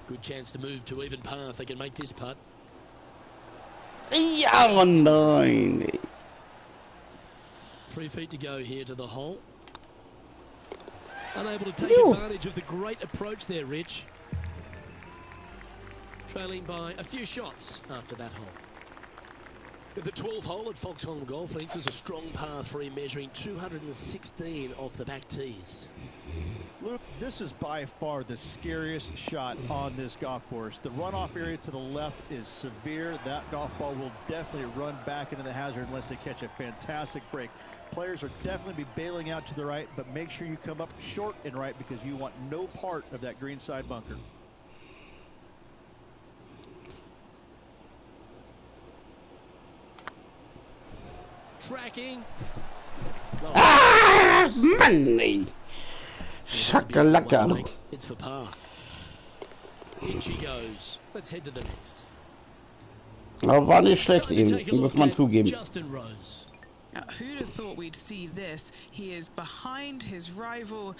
Good chance to move to even par if they can make this putt. Ja, nein. 3 feet to go here to the hole. Unable to take advantage of the great approach there, Rich. Trailing by a few shots after that hole. The 12th hole at Foxholm Golf Links is a strong par 3 measuring 216 off the back tees. Luke, this is by far the scariest shot on this golf course. The runoff area to the left is severe. That golf ball will definitely run back into the hazard unless they catch a fantastic break. Players are definitely be bailing out to the right, but make sure you come up short and right because you want no part of that greenside bunker. Tracking. Ah, Mann, Schakalaka. It's for par. In she goes. Let's head to the next. Aber war nicht schlecht eben, muss man zugeben. Justin Rose. Now, who'd have thought we'd see this? He is behind his rival.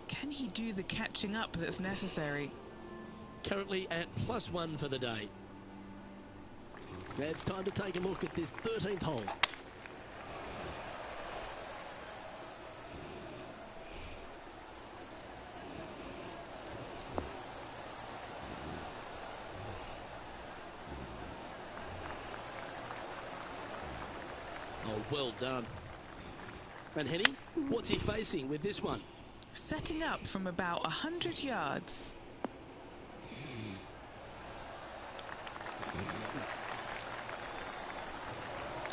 Can he do the catching up that's necessary? Currently at +1 for the day. It's time to take a look at this 13th hole. Oh, well done. And Henny, what's he facing with this one? Setting up from about 100 yards.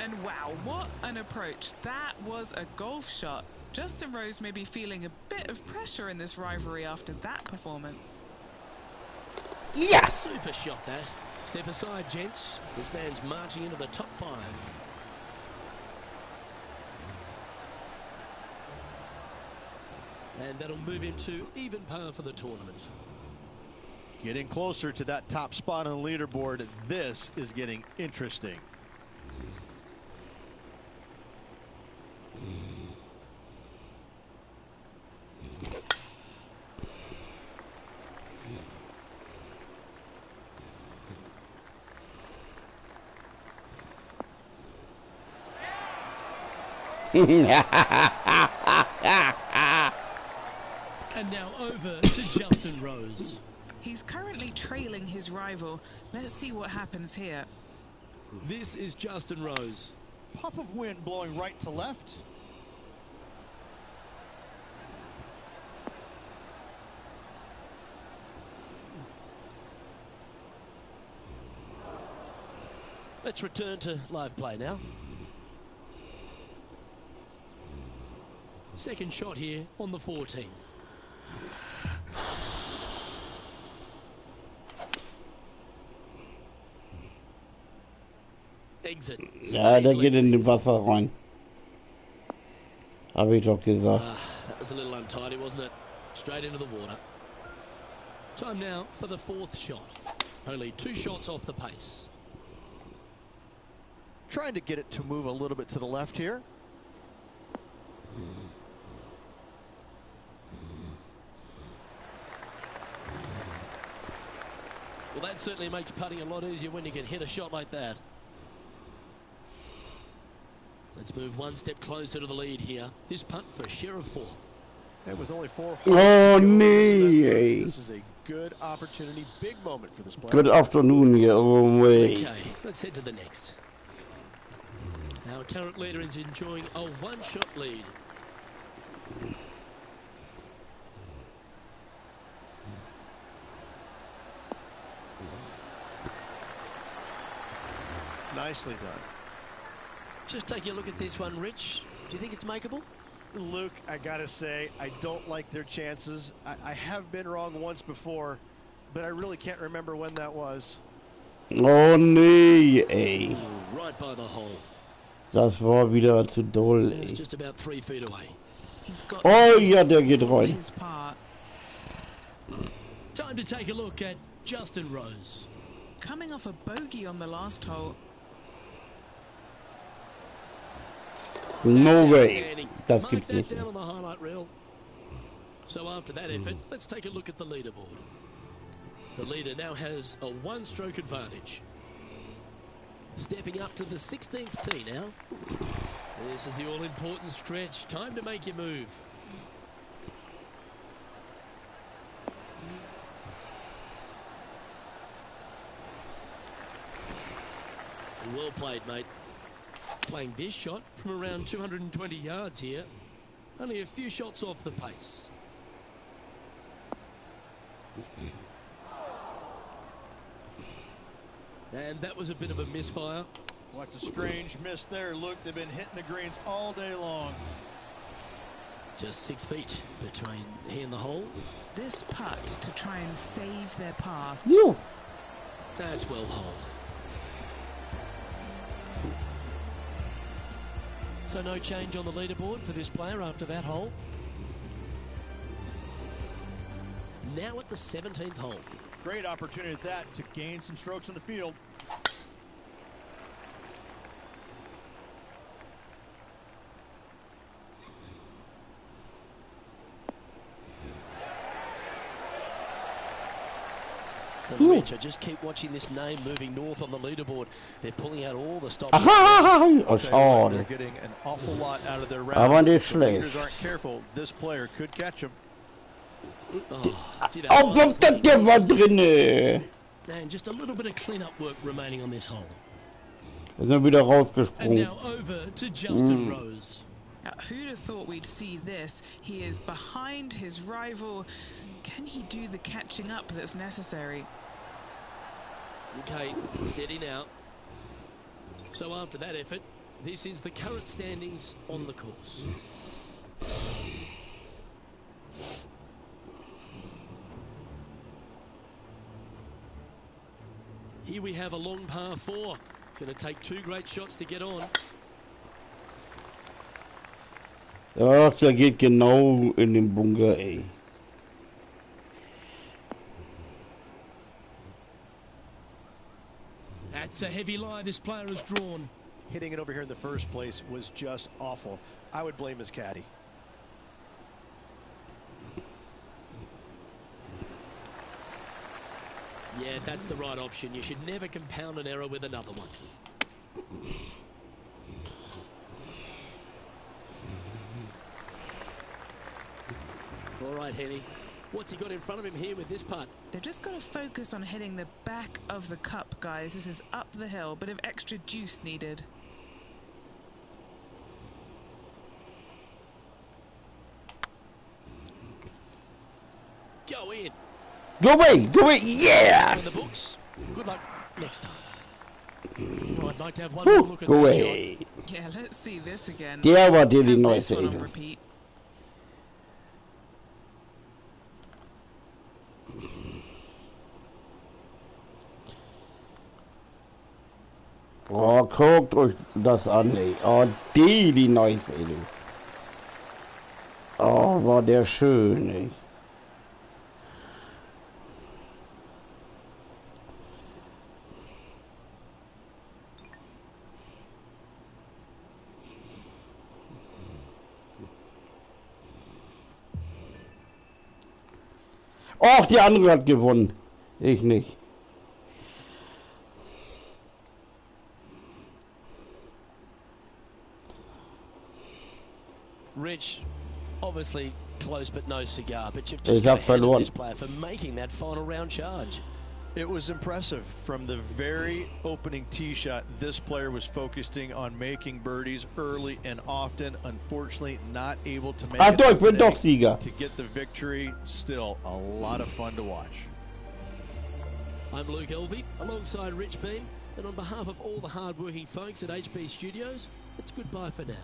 And wow, what an approach. That was a golf shot. Justin Rose may be feeling a bit of pressure in this rivalry after that performance. Yeah. Super shot that. Step aside, gents. This man's marching into the top 5. And that'll move him to even par for the tournament. Getting closer to that top spot on the leaderboard. This is getting interesting. And now over to Justin Rose. He's currently trailing his rival. Let's see what happens here. This is Justin Rose. Puff of wind blowing right to left. Let's return to live play now. Second shot here on the 14th. Exit. Ja, der geht in den Wasser rein. Habe ich doch gesagt. That was a little untidy, wasn't it? Straight into the water. Time now for the fourth shot. Only 2 shots off the pace. Trying to get it to move a little bit to the left here. Well, that certainly makes putting a lot easier when you can hit a shot like that. Let's move one step closer to the lead here. This putt for a share of 4th. And with only 4 holes Oh, to go, nee. this is a good opportunity, big moment for this player. Good afternoon here. Oh, wait. Okay, let's head to the next. Our current leader is enjoying a 1-shot lead. Nicely done. Just taking a look at this one, Rich. Do you think it's makeable? Luke, I gotta say, I don't like their chances. I have been wrong once before, but I really can't remember when that was. Oh, nee, ey. Right by the hole. Das war wieder zu doll, It's ey. just about 3 feet away. He's got Oh, this ja, der geht for rein. his part. Time to take a look at Justin Rose. Coming off a bogey on the last hole. No way. Outstanding. Das Mark gibt's that nicht. down on the highlight reel. So after that effort, let's take a look at the leaderboard. The leader now has a 1-stroke advantage. Stepping up to the 16th tee now. This is the all-important stretch. Time to make your move. Well played, mate. Playing this shot from around 220 yards here. Only a few shots off the pace. And that was a bit of a misfire. What's a strange miss there, Luke. They've been hitting the greens all day long. Just 6 feet between he and the hole. This putt to try and save their par. Jo. That's well holed. So no change on the leaderboard for this player after that hole. Now at the 17th hole. Great opportunity at that to gain some strokes in the field. And Rich, I just keep watching this name moving north on the leaderboard. They're pulling out all the stops. Aha, oh, They're schade. getting an awful lot out of their round. Aber nicht If the leaders schlecht. aren't careful, this player could catch him. Oh, gee, that Oh, was Gott, der war drinne. And just a little bit of clean-up work remaining on this hole. Wir sind wieder And rausgesprungen. now over to Justin Rose. Now, who'd have thought we'd see this? He is behind his rival. Can he do the catching up that's necessary? Okay, steady now. So after that effort, this is the current standings on the course. Here we have a long par 4. It's going to take 2 great shots to get on. Ach, der geht genau in den Bunker, ey. That's a heavy lie this player has drawn. Hitting it over here in the first place was just awful. I would blame his caddy. Yeah, that's the right option. You should never compound an error with another one. All right, Henny. What's he got in front of him here with this putt? They've just got to focus on hitting the back of the cup, guys. This is up the hill, bit of extra juice needed. Go in. Go away, yeah! On the books. Good luck next time. Oh, I'd like to have one Woo, more look at go that away. shot. Yeah, let's see this again. Der war dir die Have neueste this one on Idee. repeat. Oh, guckt euch das an, ey. Oh, die neueste Idee. Oh, war der schön, ey. Och, die andere hat gewonnen. Ich nicht. Rich, obviously close but no cigar, but you've Ich just hab got to hand verloren. this player for making that final round charge. It was impressive. From the very opening tee shot, this player was focusing on making birdies early and often. Unfortunately, not able to make Ach it doch, ich bin today doch Sieger. to get the victory. Still a lot of fun to watch. I'm Luke Elvey, alongside Rich Beam, and on behalf of all the hard-working folks at HB Studios, it's goodbye for now.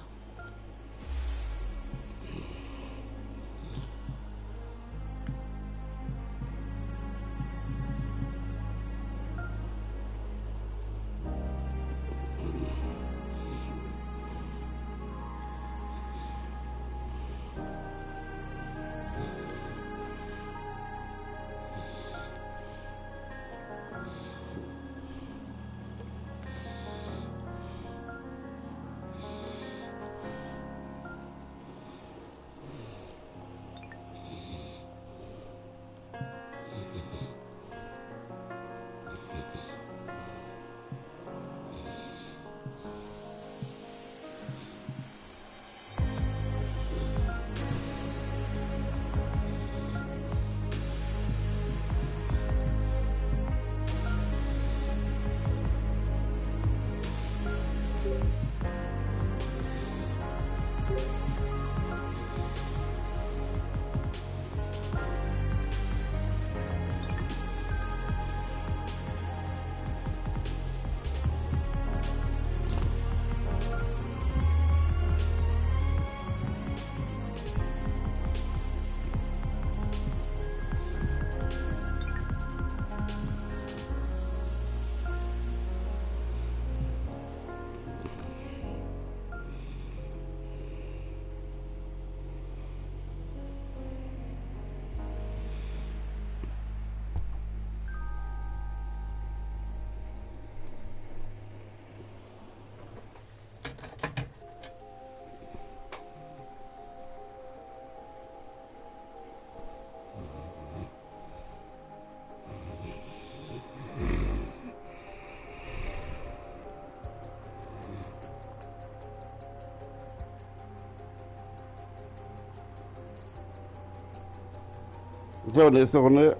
So, nächste Runde.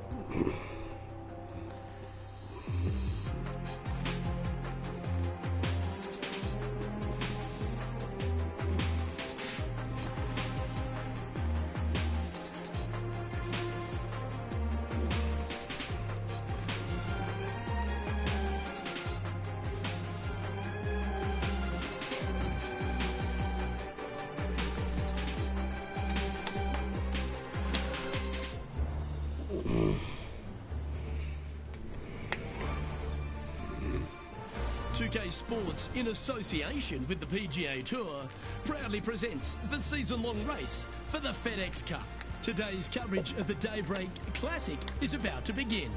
Sports, in association with the PGA Tour, proudly presents the season-long race for the FedEx Cup. Today's coverage of the Daybreak Classic is about to begin.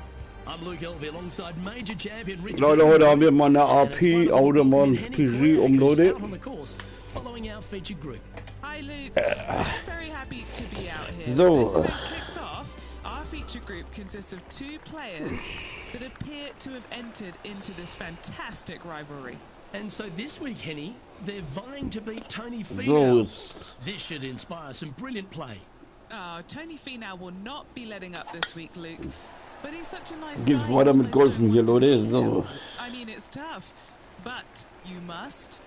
I'm Luke Elvey alongside major champion Rich. Leute, heute haben wir mal eine AP Autobahn PG Leute. On the course, following our featured group. Hi Luke, I'm very happy to be out here. So. This event kicks off. Our feature group consists of 2 players that appear to have entered into this fantastic rivalry. And so this week, Henny, they're vying to beat Tony Finau. So. This should inspire some brilliant play. Oh, Tony Finau will not be letting up this week, Luke. But he's such a nice Geht's guy. weiter mit You almost Golfen don't hier, want to Leute. leave So. him. I mean, it's tough, but you must.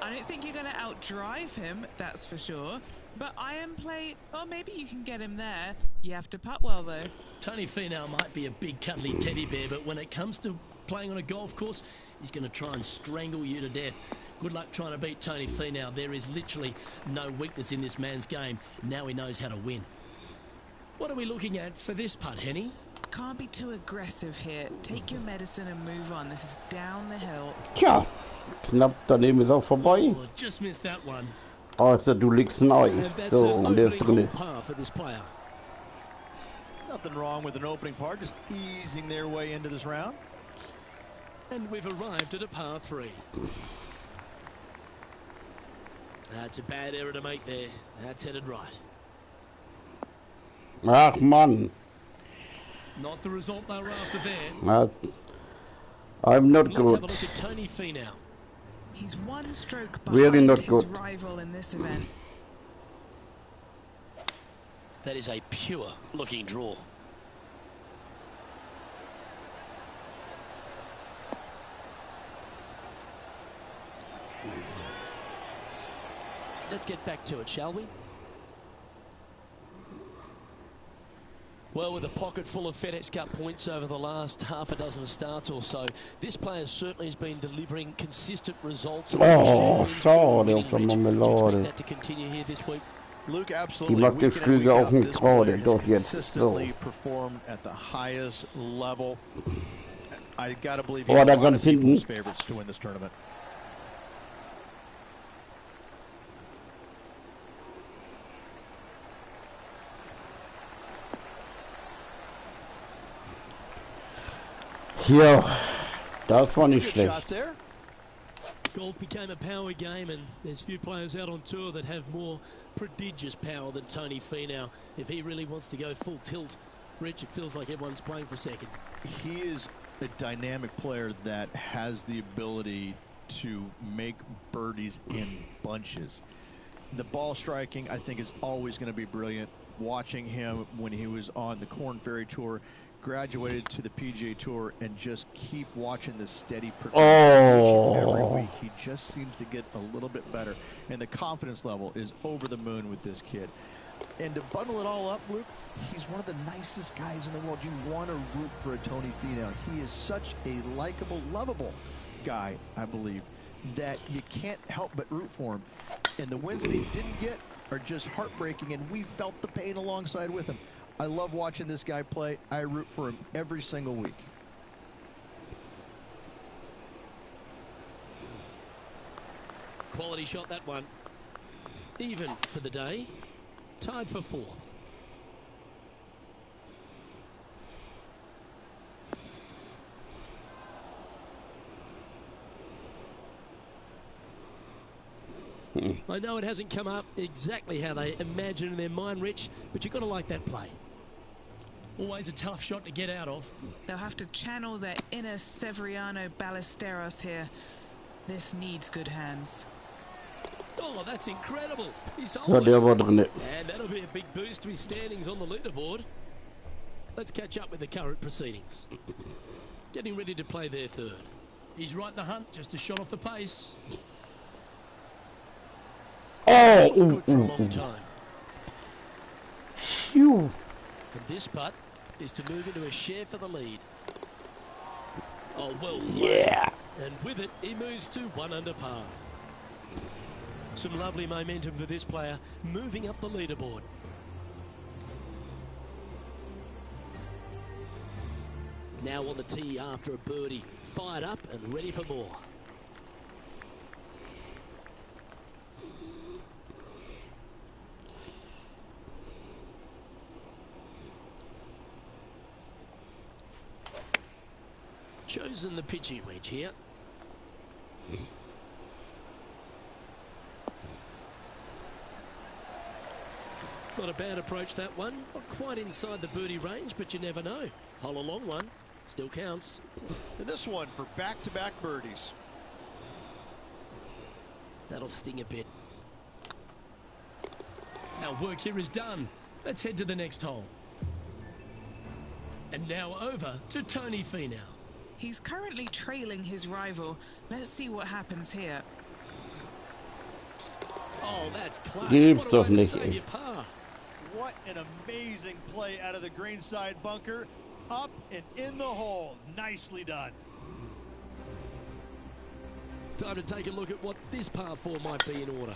I don't think you're going to outdrive him, that's for sure. But iron play, well, maybe you can get him there. You have to putt well, though. Tony Finau might be a big cuddly teddy bear, but when it comes to playing on a golf course, he's going to try and strangle you to death. Good luck trying to beat Tony Finau. There is literally no weakness in this man's game. Now he knows how to win. What are we looking at for this putt, Henny? Can't be too aggressive here. Take your medicine and move on. This is down the hill. Tja, knapp daneben ist auch vorbei. Oh, just missed that one. Außer du legst ein Ei. And that's So, an und der ist opening drin. hole par for this player. Nothing wrong with an opening par, just easing their way into this round. And we've arrived at a par 3. That's a bad error to make there. That's headed right. Ach Mann. Not the result they were after there. I'm not Let's have a good. look at Tony Finau. He's one stroke Really behind not his good. rival in this event. That is a pure looking draw. Let's get back to it, shall we? Well, with a pocket full of FedEx Cup points over the last half a dozen starts or so, this player certainly has been delivering consistent results. Oh, schade auf der Marmelade. That to continue here this week. Luke, absolutely. Die macht die Week in and Flüge week auch out, nicht this gerade, player has doch jetzt. So. consistently performed at the highest level. I gotta believe Oh, he's da one ganz of people's hinten. favorites to win this tournament. Ja, das war nicht Good shot schlecht. there. Golf became a power game, and there's few players out on tour that have more prodigious power than Tony Finau. If he really wants to go full tilt, Rich, it feels like everyone's playing for second. He is a dynamic player that has the ability to make birdies in bunches. The ball striking, I think, is always going to be brilliant. Watching him when he was on the Korn Ferry Tour, graduated to the PGA Tour, and just keep watching the steady progression every week. He just seems to get a little bit better, and the confidence level is over the moon with this kid. And to bundle it all up, Luke, he's one of the nicest guys in the world. You want to root for a Tony Finau. He is such a likable, lovable guy, I believe, that you can't help but root for him. And the wins that he didn't get are just heartbreaking, and we felt the pain alongside with him. I love watching this guy play. I root for him every single week. Quality shot, that one. Even for the day. Tied for fourth. I know it hasn't come up exactly how they imagine in their mind, Rich, but you've got to like that play. Always a tough shot to get out of. They'll have to channel their inner Severiano Ballesteros here. This needs good hands. Oh, that's incredible. He's Ja, der war drin. And that'll be a big boost to his standings on the leaderboard. Let's catch up with the current proceedings. Getting ready to play their third. He's right in the hunt, just a shot off the pace. Oh, Good for a long time. Phew. And this putt is to move into a share for the lead. Oh, well played. Yeah. And with it, he moves to 1 under par. Some lovely momentum for this player, moving up the leaderboard. Now on the tee after a birdie, fired up and ready for more. Chosen the pitching wedge here. Not a bad approach, that one. Not quite inside the birdie range, but you never know. Hole a long one. Still counts. And this one for back-to-back birdies. That'll sting a bit. Our work here is done. Let's head to the next hole. And now over to Tony Finau. He's currently trailing his rival. Let's see what happens here. Oh, that's class. Gibt's What a doch way to nicht, save ey. your par. What an amazing play out of the greenside bunker. Up and in the hole. Nicely done. Time to take a look at what this par 4 might be in order.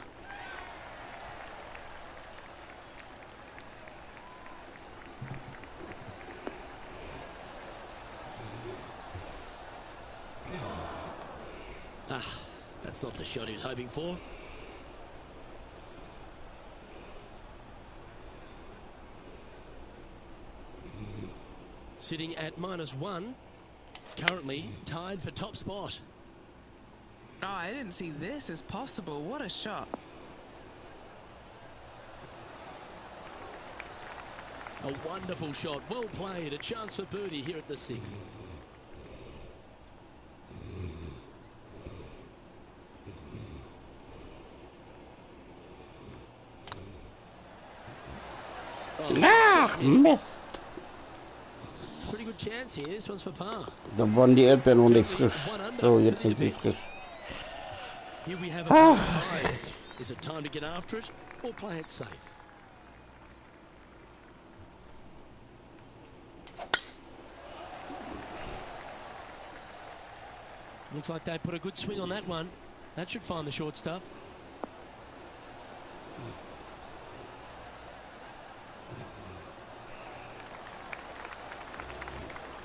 Ah, that's not the shot he was hoping for. Sitting at -1, currently tied for top spot. Oh, I didn't see this as possible. What a shot. A wonderful shot, well played, a chance for birdie here at the 6th. Oh, just missed. Mist. Pretty good chance here, this one's for par. Da waren die Erdbeeren noch nicht frisch. So, jetzt sind sie frisch. Here we have a par 5. Is it time to get after it or play it safe? Looks like they put a good swing on that one. That should find the short stuff.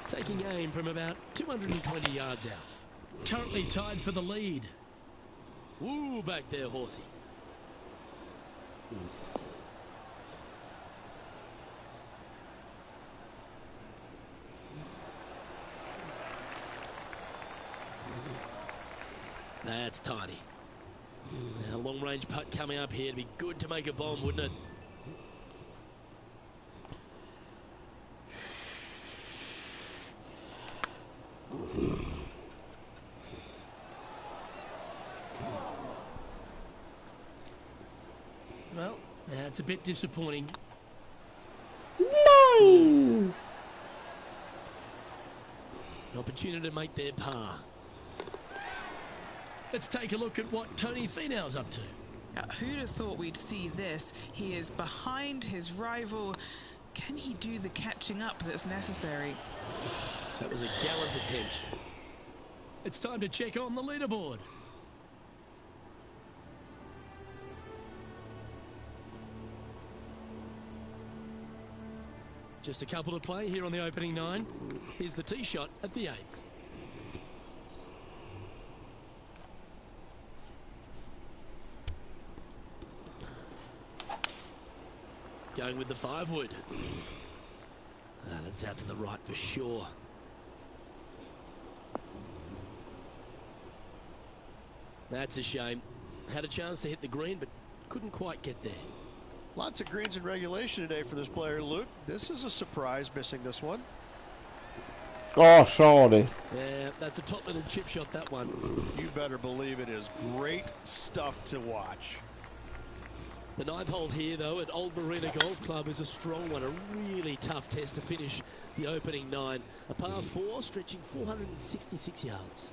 Taking aim from about 220 yards out. Currently tied for the lead. Woo, back there, horsey. That's tiny. Now, long range putt coming up here to be good to make a bomb, wouldn't it? Well, that's a bit disappointing. No! An opportunity to make their par. Let's take a look at what Tony Finau's up to. Now, who'd have thought we'd see this? He is behind his rival. Can he do the catching up that's necessary? That was a gallant attempt. It's time to check on the leaderboard. Just a couple to play here on the opening 9. Here's the tee shot at the 8th. Going with the 5-wood. That's out to the right for sure. That's a shame. Had a chance to hit the green, but couldn't quite get there. Lots of greens in regulation today for this player, Luke. This is a surprise, missing this one. Oh, schade. Yeah, that's a top little chip shot, that one. You better believe it is great stuff to watch. The 9th hole here, though, at Old Marina Golf Club is a strong one. A really tough test to finish the opening 9. A par 4 stretching 466 yards.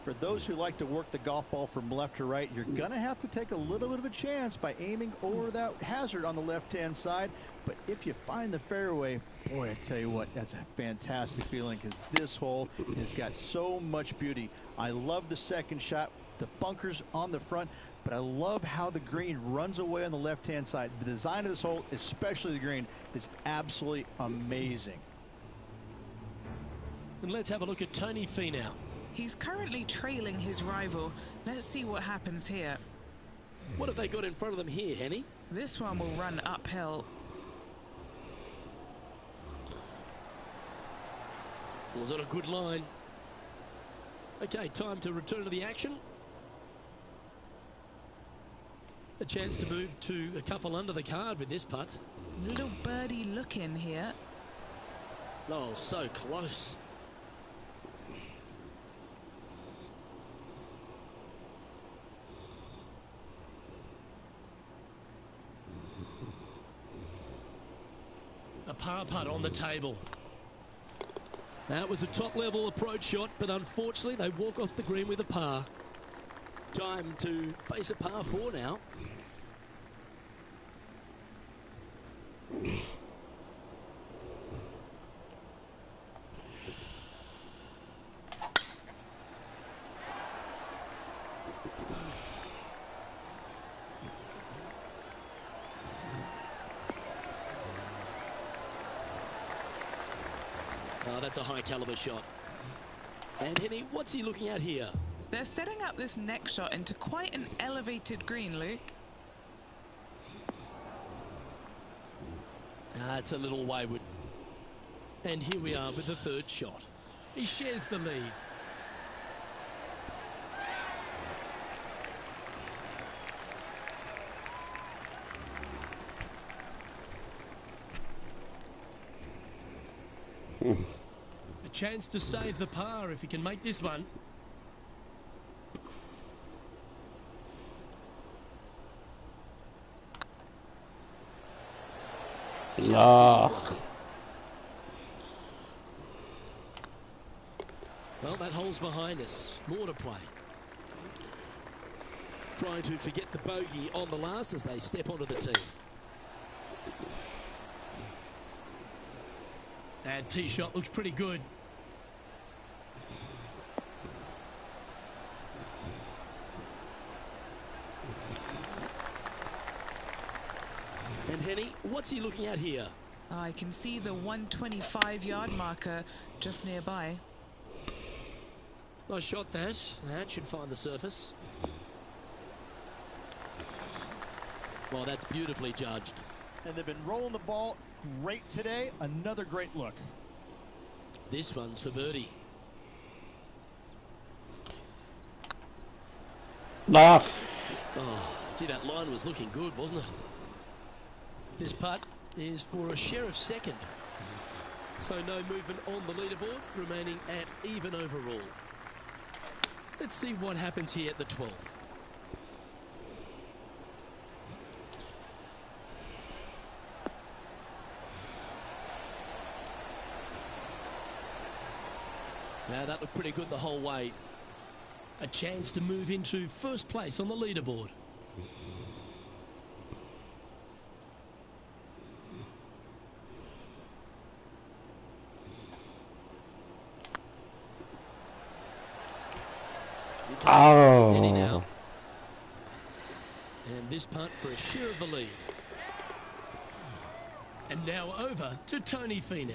For those who like to work the golf ball from left to right, you're going to have to take a little bit of a chance by aiming over that hazard on the left-hand side. But if you find the fairway, boy, I tell you what, that's a fantastic feeling because this hole has got so much beauty. I love the second shot, the bunkers on the front, but I love how the green runs away on the left-hand side. The design of this hole, especially the green, is absolutely amazing. And let's have a look at Tony Finau. He's currently trailing his rival. Let's see what happens here. What have they got in front of them here, Henny? This one will run uphill. Was on a good line. Okay, time to return to the action. A chance to move to a couple under the card with this putt. Little birdie look in here. Oh, so close. par putt on the table. That was a top-level approach shot, but unfortunately they walk off the green with a par. Time to face a par 4 now. Oh, that's a high-caliber shot. And Henny, what's he looking at here? They're setting up this next shot into quite an elevated green, Luke. It's a little wayward. And here we are with the third shot. He shares the lead. A chance to save the par if he can make this one. Ah. Well, that hole's behind us. More to play. Trying to forget the bogey on the last as they step onto the tee. And tee shot looks pretty good. And Henny, what's he looking at here? I can see the 125-yard marker just nearby. Nice shot that. That should find the surface. Well, that's beautifully judged. And they've been rolling the ball great today. Another great look. This one's for birdie. Ah. Oh, gee, that line was looking good, wasn't it? This putt is for a share of second. So no movement on the leaderboard, remaining at even overall. Let's see what happens here at the 12th. Now that looked pretty good the whole way. A chance to move into first place on the leaderboard. Oh. Steady now. And this punt for a share of the lead. And now over to Tony Finau.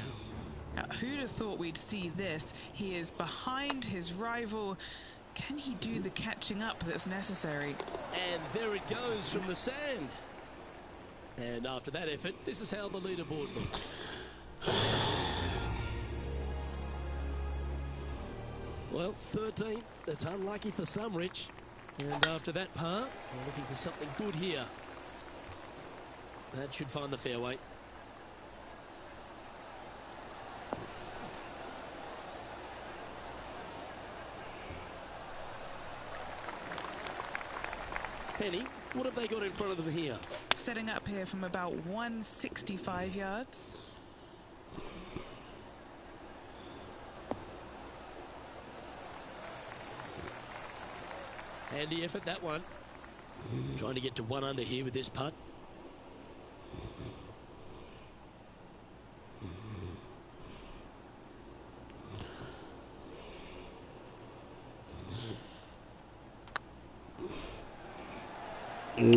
Now, who'd have thought we'd see this? He is behind his rival. Can he do the catching up that's necessary? And there it goes from the sand. And after that effort, this is how the leaderboard looks. Well, 13th. That's unlucky for some, Rich. And after that par, they're looking for something good here. That should find the fairway. Penny, what have they got in front of them here? Setting up here from about 165 yards. Handy effort, that one. Trying to get to 1 under here with this putt.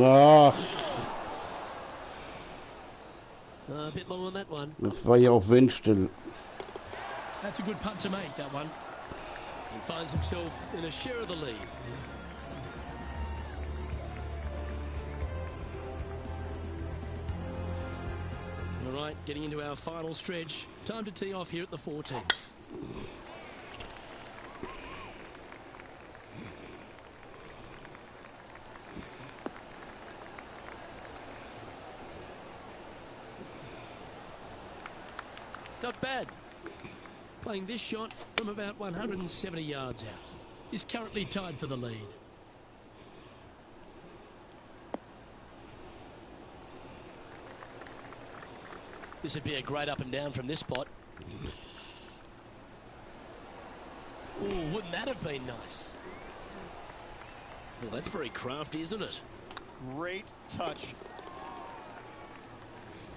Ah. A bit long on that one. Das war ja auch windstill. That's a good putt to make, that one. He finds himself in a share of the lead. All right, getting into our final stretch. Time to tee off here at the 14th. Not bad. Playing this shot from about 170 yards out. Is currently tied for the lead. This would be a great up and down from this spot. Ooh, wouldn't that have been nice? Well, that's very crafty, isn't it? Great touch.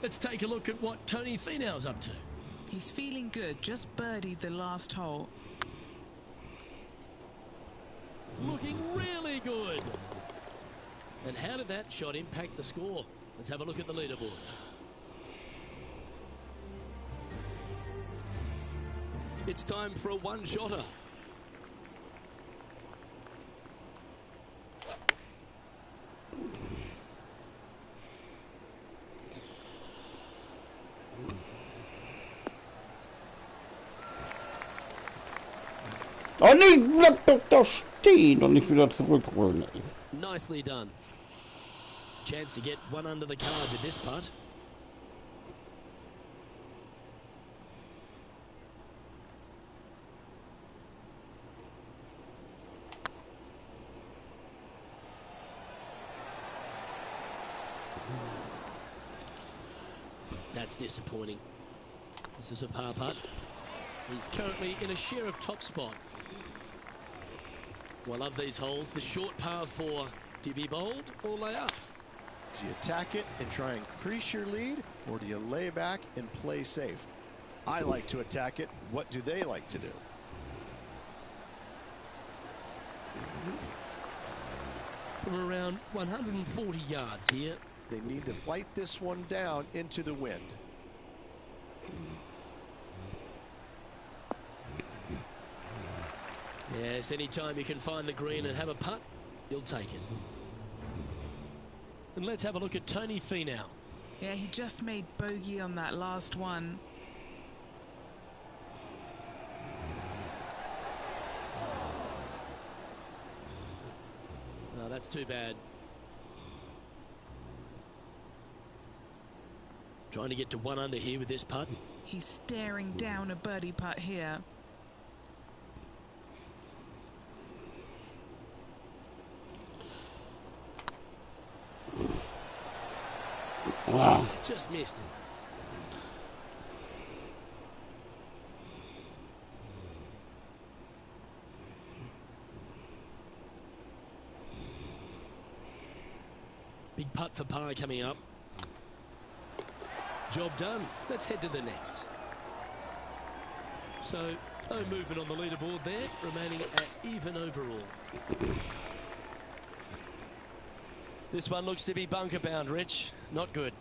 Let's take a look at what Tony Finau's up to. He's feeling good, just birdied the last hole. Looking really good. And how did that shot impact the score? Let's have a look at the leaderboard. It's time for a one-shotter. Oh nee, bleib doch da stehen und nicht wieder zurückrollen. Nicely done. Chance to get one under the card with this putt. That's disappointing. This is a par putt. He's currently in a share of top spot. Well, I love these holes. The short par 4. Do you be bold or lay up? Do you attack it and try and increase your lead, or do you lay back and play safe? I like to attack it. What do they like to do? From around 140 yards here. They need to flight this one down into the wind. Yes, anytime you can find the green and have a putt, you'll take it. And let's have a look at Tony Finau. Yeah, he just made bogey on that last one. Oh, that's too bad. Trying to get to one under here with this putt. He's staring down a birdie putt here. Wow. Just missed it. Big putt for par coming up. Job done. Let's head to the next. So, no movement on the leaderboard there, remaining at even overall. This one looks to be bunker bound, Rich. Not good.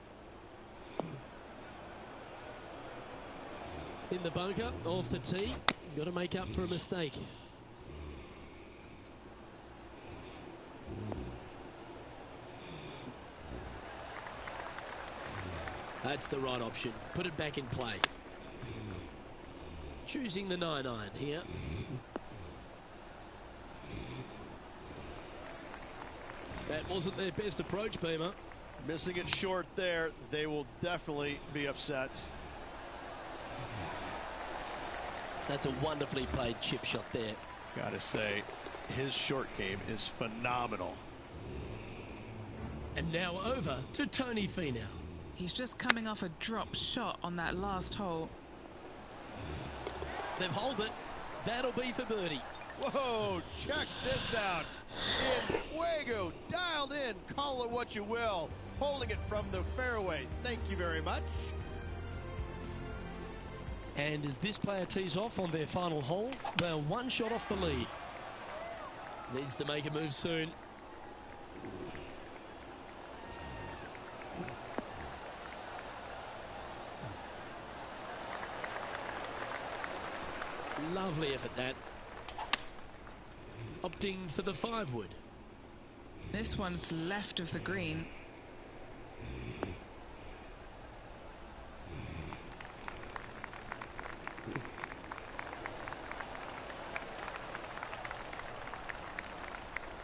In the bunker, off the tee. Got to make up for a mistake. That's the right option. Put it back in play. Choosing the 9-iron here. That wasn't their best approach, Beamer. Missing it short there. They will definitely be upset. That's a wonderfully played chip shot there. Gotta say, his short game is phenomenal. And now over to Tony Finau. He's just coming off a drop shot on that last hole. They've holed it. That'll be for birdie. Whoa, check this out. In fuego, dialed in, call it what you will. Holding it from the fairway. Thank you very much. And as this player tees off on their final hole, they're one shot off the lead. Needs to make a move soon. Lovely effort that. Opting for the 5-wood. This one's left of the green.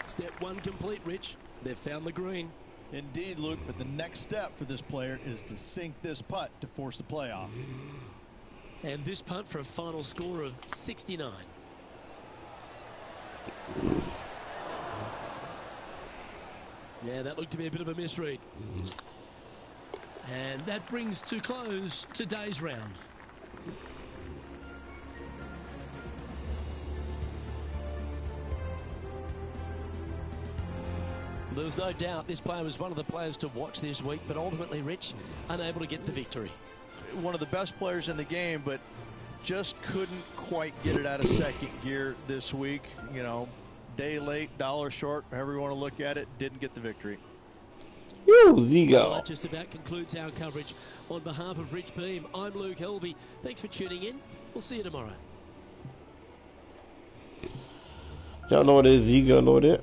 Step 1 complete, Rich. They've found the green. Indeed, Luke, but the next step for this player is to sink this putt to force the playoff. And this putt for a final score of 69. Yeah, that looked to be a bit of a misread. And that brings to close today's round. There was no doubt this player was one of the players to watch this week, but ultimately, Rich, unable to get the victory. One of the best players in the game, but just couldn't quite get it out of second gear this week. You know, day late, dollar short, however you want to look at it, didn't get the victory. Woo, Zigo. Well, that just about concludes our coverage. On behalf of Rich Beam, I'm Luke Helvey. Thanks for tuning in. We'll see you tomorrow. Ciao Leute, Sieger Leute.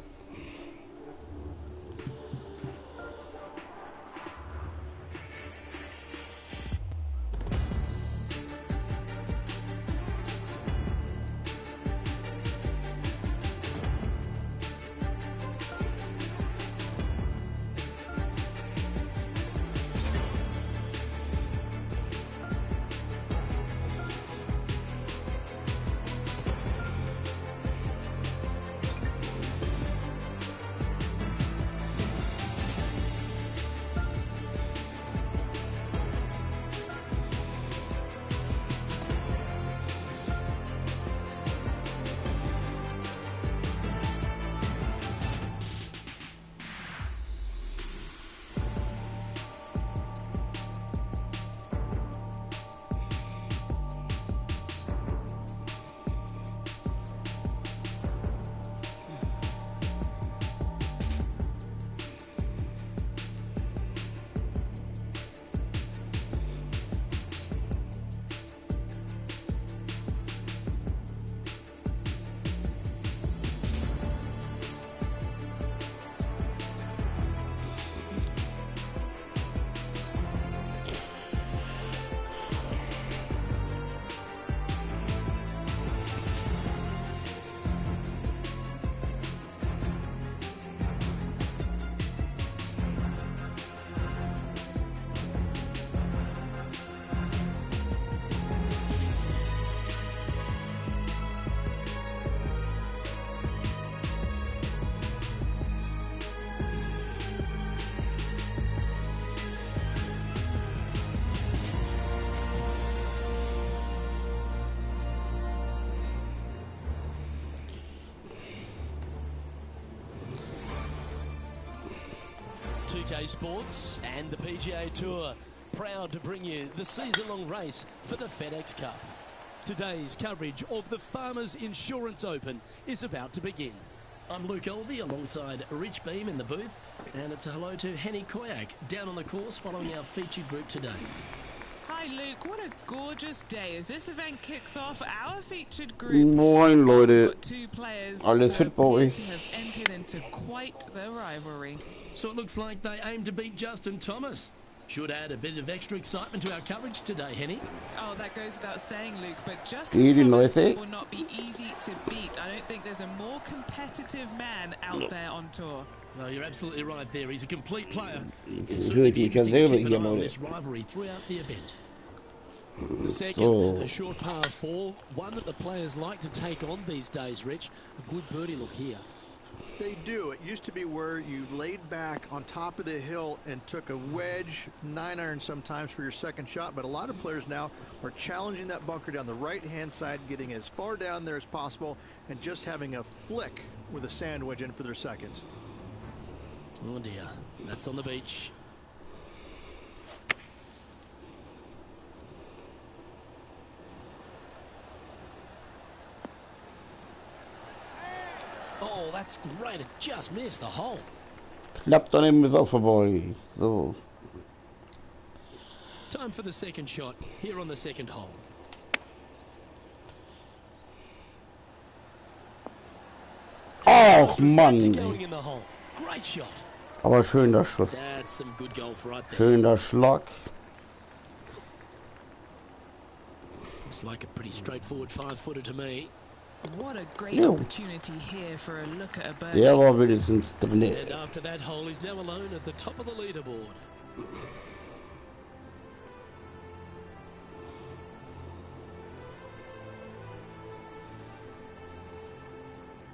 Sports and the PGA Tour, proud to bring you the season-long race for the FedEx Cup. Today's coverage of the Farmers Insurance Open is about to begin. I'm Luke Elvey alongside Rich Beam in the booth, and it's a hello to Henny Koyak down on the course following our featured group today. Hi Luke, what a gorgeous day as this event kicks off our featured group. Moin Leute, two players alles fit bei euch? have entered into quite the rivalry. So it looks like they aim to beat Justin Thomas. Should add a bit of extra excitement to our coverage today, Henny. Oh, that goes without saying, Luke, but Justin Thomas will not be easy to beat. I don't think there's a more competitive man out there on tour. No, you're absolutely right there. He's a complete player. Good, you can keep an eye on this rivalry throughout the event. The second, a short par 4, one that the players like to take on these days, Rich. A good birdie look here. They do. It used to be where you laid back on top of the hill and took a wedge, 9-iron sometimes for your second shot, but a lot of players now are challenging that bunker down the right-hand side, getting as far down there as possible, and just having a flick with a sand wedge in for their second. Oh dear, that's on the beach. Oh, that's great. It just missed the hole. Klappt dann ist auch vorbei. So. Time for the second shot here on the second hole. Ach Mann. Going in the hole. Great shot. Aber schöner Schuss. That's some good golf right there. Schöner Schlag. Looks like a pretty straightforward 5-footer to me. What a great opportunity here for a look at a birdie. Der war wenigstens drin. And after that hole, he's now alone at the top of the leaderboard.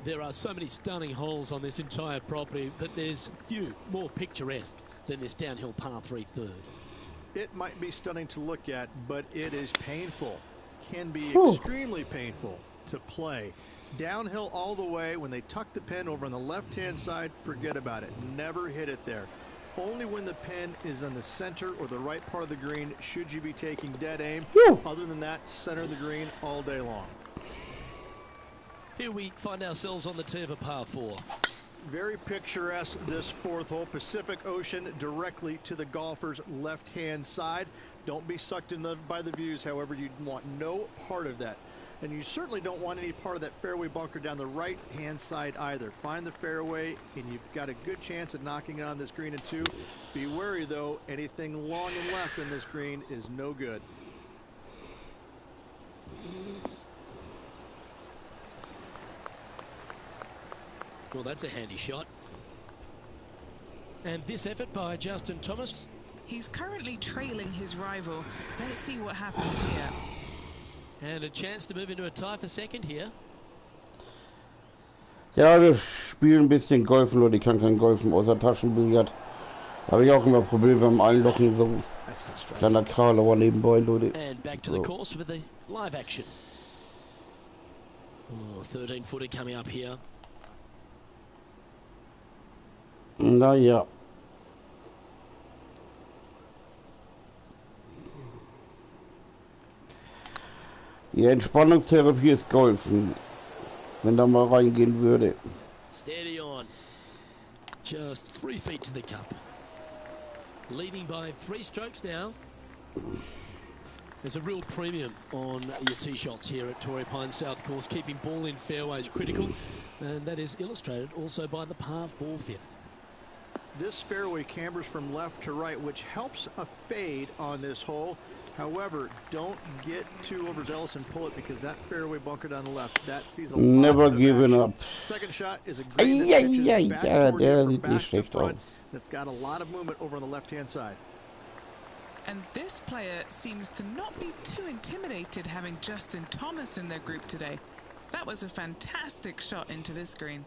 There are so many stunning holes on this entire property, but there's few more picturesque than this downhill par 3 third. It might be stunning to look at, but it is painful. Can be Whew. extremely painful to play. Downhill all the way. When they tuck the pin over on the left-hand side, forget about it. Never hit it there. Only when the pin is in the center or the right part of the green should you be taking dead aim. Whew. Other than that, center of the green all day long. Here we find ourselves on the tee of a par 4. Very picturesque, this fourth hole. Pacific Ocean directly to the golfer's left-hand side. Don't be sucked in by the views, however. You want no part of that. And you certainly don't want any part of that fairway bunker down the right-hand side either. Find the fairway, and you've got a good chance of knocking it on this green in 2. Be wary, though. Anything long and left in this green is no good. Well, that's a handy shot. And this effort by Justin Thomas. He's currently trailing his rival. Let's see what happens here. And a chance to move into a tie for second here. Ja, wir spielen ein bisschen Golfen, Leute. Ich kann kein Golfen außer Taschenbillard. Habe ich auch immer Probleme beim Einlochen, so kleiner Kralauer nebenbei, Leute. And back to the course with the live action. Oh, 13-footer coming up here. Naja. Die Entspannungstherapie ist Golfen. Wenn da mal reingehen würde. Steady on. Just 3 feet to the cup. Leading by 3 strokes now. There's a real premium on your tee shots here at Torrey Pines South Course. Keeping ball in fairways critical. And that is illustrated also by the par 4 fifth. This fairway cambers from left to right, which helps a fade on this hole. However, don't get too overzealous and pull it, because that fairway bunker down the left, that sees a lot Never giving up. Second shot is a green that pitches back toward you from back to front. Aus. That's got a lot of movement over on the left-hand side. And this player seems to not be too intimidated having Justin Thomas in their group today. That was a fantastic shot into this green.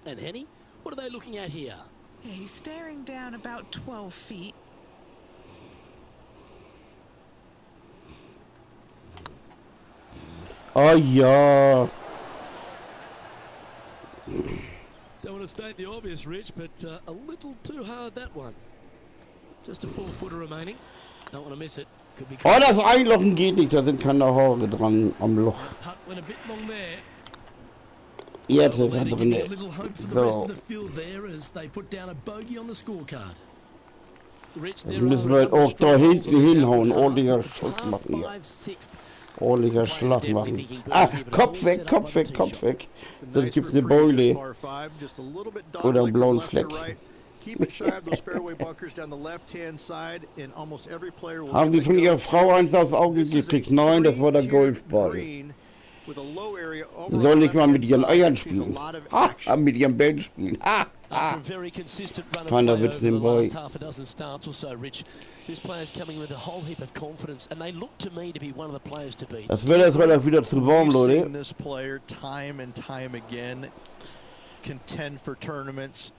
And Henny, what are they looking at here? Yeah, he's staring down about 12 feet. Oh ja. Don't want to state the obvious, Rich, but a little too hard, that one. Just a 4-footer remaining. Don't want to miss it. Could be Oh, das Einlochen geht nicht, da sind keine Haare dran am Loch. putt went a bit long there. Jetzt ist er Well, giving a drin. little hope for the rest So, of the field there as they put down a bogey on the scorecard. Rich, jetzt müssen wir halt auch da hinten hinhauen. Ordentlicher Schuss machen hier. 5/6. Ordentlicher Schlag machen. Ah, Kopf weg, Kopf weg, Kopf weg. Sonst gibt's eine Beule. Oder einen blauen Fleck. Keep it shy of those fairway bunkers down the left-hand side, and almost every player will Haben die von ihrer Frau eins aufs Auge gekriegt? Nein, das war der Golfball. Soll nicht mal mit ihren Eiern spielen. Ha, mit ihren Bällen spielen. Ha, After ha. a very consistent run of Keiner play wird's over the nehmen wollen. last half a dozen starts or so, Rich, this player's coming with a whole heap of confidence, and they look to me to be one of the players to beat. Das Wetter ist leider wieder zu warm, We've Leute. seen this player time and time again contend for tournaments,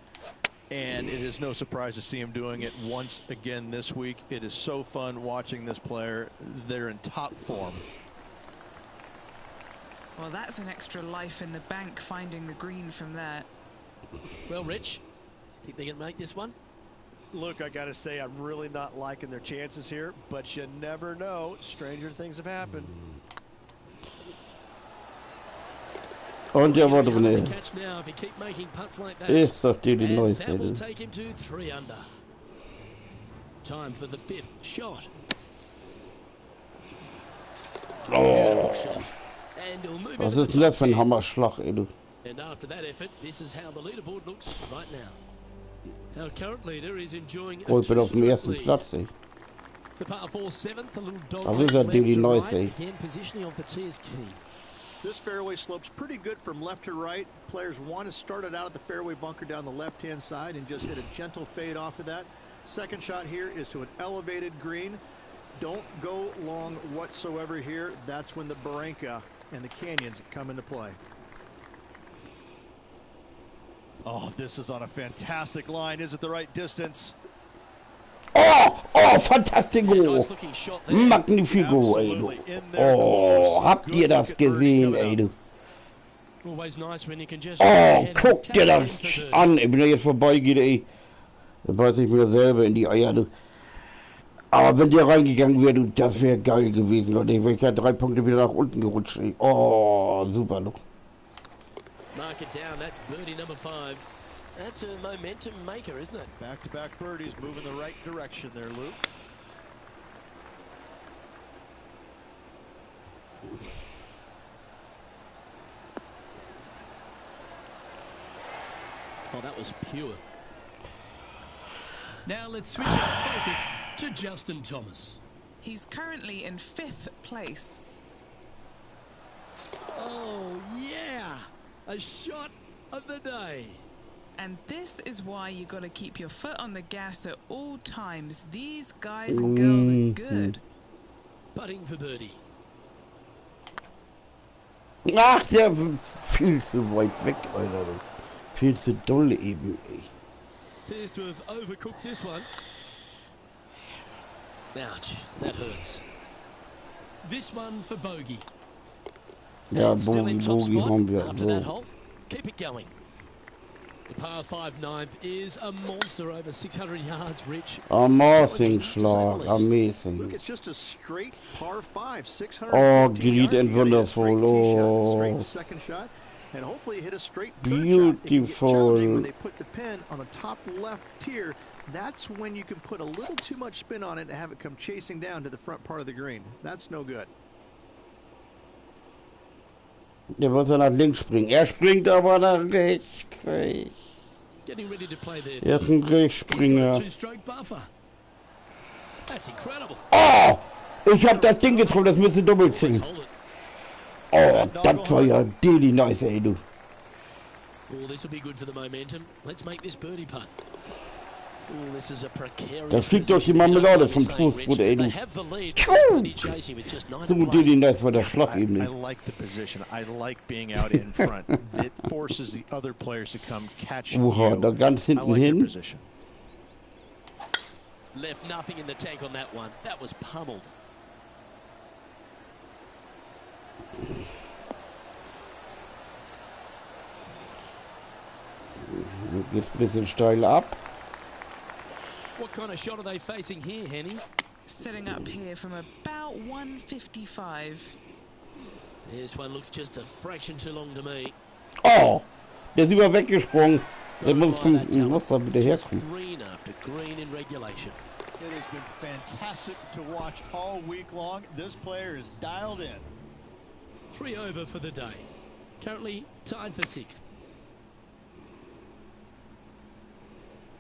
and it is no surprise to see him doing it once again this week. It is so fun watching this player. They're in top form. Well, that's an extra life in the bank, finding the green from there. Well, Rich, think they can make this one? Look, I got to say, I'm really not liking their chances here, but you never know. Stranger things have happened. Und der war He'll drin. have to catch now if he keep making putts like that. Ist doch die And neueste. that will take him to 3 under. Time for the 5th shot. Beautiful shot. And he'll move Was into ist the denn das top für ein 10. Hammerschlag, ey, du? And after that effort, this is how the leaderboard looks right now. Our current leader is enjoying a Oh, ich bin auf dem 2-stroke ersten lead. Platz, ey. The par 4 7th, a little dog Das leg ist ja left die to Neueste, right. ey. Again, positioning of the tee is key. This fairway slopes pretty good from left to right. Players want to start it out at the fairway bunker down the left-hand side and just hit a gentle fade off of that. Second shot here is to an elevated green. Don't go long whatsoever here. That's when the Barranca and the canyons come into play. Oh, this is on a fantastic line. Is it the right distance? Oh, fantastico. Nice looking shot there. Magnifico, ey, du. Absolutely. In there Oh, close. habt ihr Good das look at birdie gesehen, coming ey, up. du? Always nice when you can just Oh, guck dir das an. Wenn er jetzt vorbeigeht, ey. Dann weiß ich mir selber in die Eier, du. Aber wenn der reingegangen wäre, du, das wäre geil gewesen, Leute. Ich wäre ja 3 Punkte wieder nach unten gerutscht, ey. Oh, super, du. Mark it down. That's birdie number 5. That's a momentum maker, isn't it? Back-to-back birdies, moving the right direction there, Luke. Oh, that was pure. Now let's switch our focus to Justin Thomas. He's currently in 5th place. Oh, yeah. A shot of the day. And this is why you got to keep your foot on the gas at all times. These guys and girls are good. Putting for birdie. Ach, der viel zu weit weg, Alter. Viel zu doll eben, ey. Appears to have overcooked this one. Ouch, that hurts. This one for bogey. Ja, And still in top Bogie spot haben wir. after that So. hole. Keep it going. The par 5 ninth is a monster over 600 yards, Rich. Amazing Challenging, to say the Schlag, least. Luke, amazing. it's just a straight par 5, 600. Oh, great and wonderful. Straight Oh, second shot, and hopefully hit a straight third shot. It can get beautiful. challenging when they put the pin on the top left tier. That's when you can put a little too much spin on it and have it come chasing down to the front part of the green. That's no good. Der muss ja nach links springen. Er springt aber nach rechts, ey. Getting ready to play there. Er ist ein He's got a Rechtsspringer. 2-stroke buffer. That's incredible. Oh, ich hab das Ding getroffen, das müsste doppelt Let's ziehen. hold it. Oh, das war ja deli nice, ey, du. Oh, this will be good for the momentum. Let's make this birdie putt. Oh, this is a precarious Da fliegt doch die position. Marmelade You vom know what I'm saying, Toastbrot, ey, Rich. du. They have the lead. There's plenty chasing with just 9 So to deli play. nice war der Schlag eben I nicht. like the position. I like being out in front. It forces the other players to come catch Oha, you. da ganz I hinten like your hin. position. Left nothing in the tank on that one. That was pummeled. Jetzt ein bisschen steil ab. What kind of shot are they facing here, Henny? Setting up here from about 155. This one looks just a fraction too long to me. Oh, der ist über weggesprungen. Der muss, Gotta admire that talent. muss da wieder Just herkommen. green after green in regulation. It has been fantastic to watch all week long. This player is dialed in. 3 over for the day. Currently tied for 6th.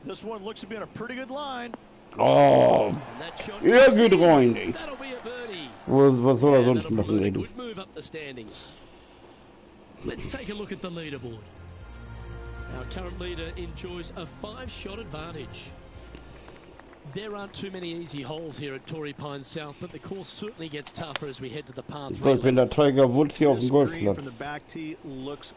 This one looks to be in a pretty good line. Oh, And that shot ja, goes geht in. rein, ey. That'll be a birdie. Was soll er And sonst that'll machen, promote a ey, du? good move up the standings. Let's take a look at the leaderboard. Our current leader enjoys a 5-shot advantage. There aren't too many easy holes here at Torrey Pines South, but the course certainly gets tougher as we head to the par 3. So, ich bin der Tiger Woods hier auf dem This green from the Golfplatz. back tee looks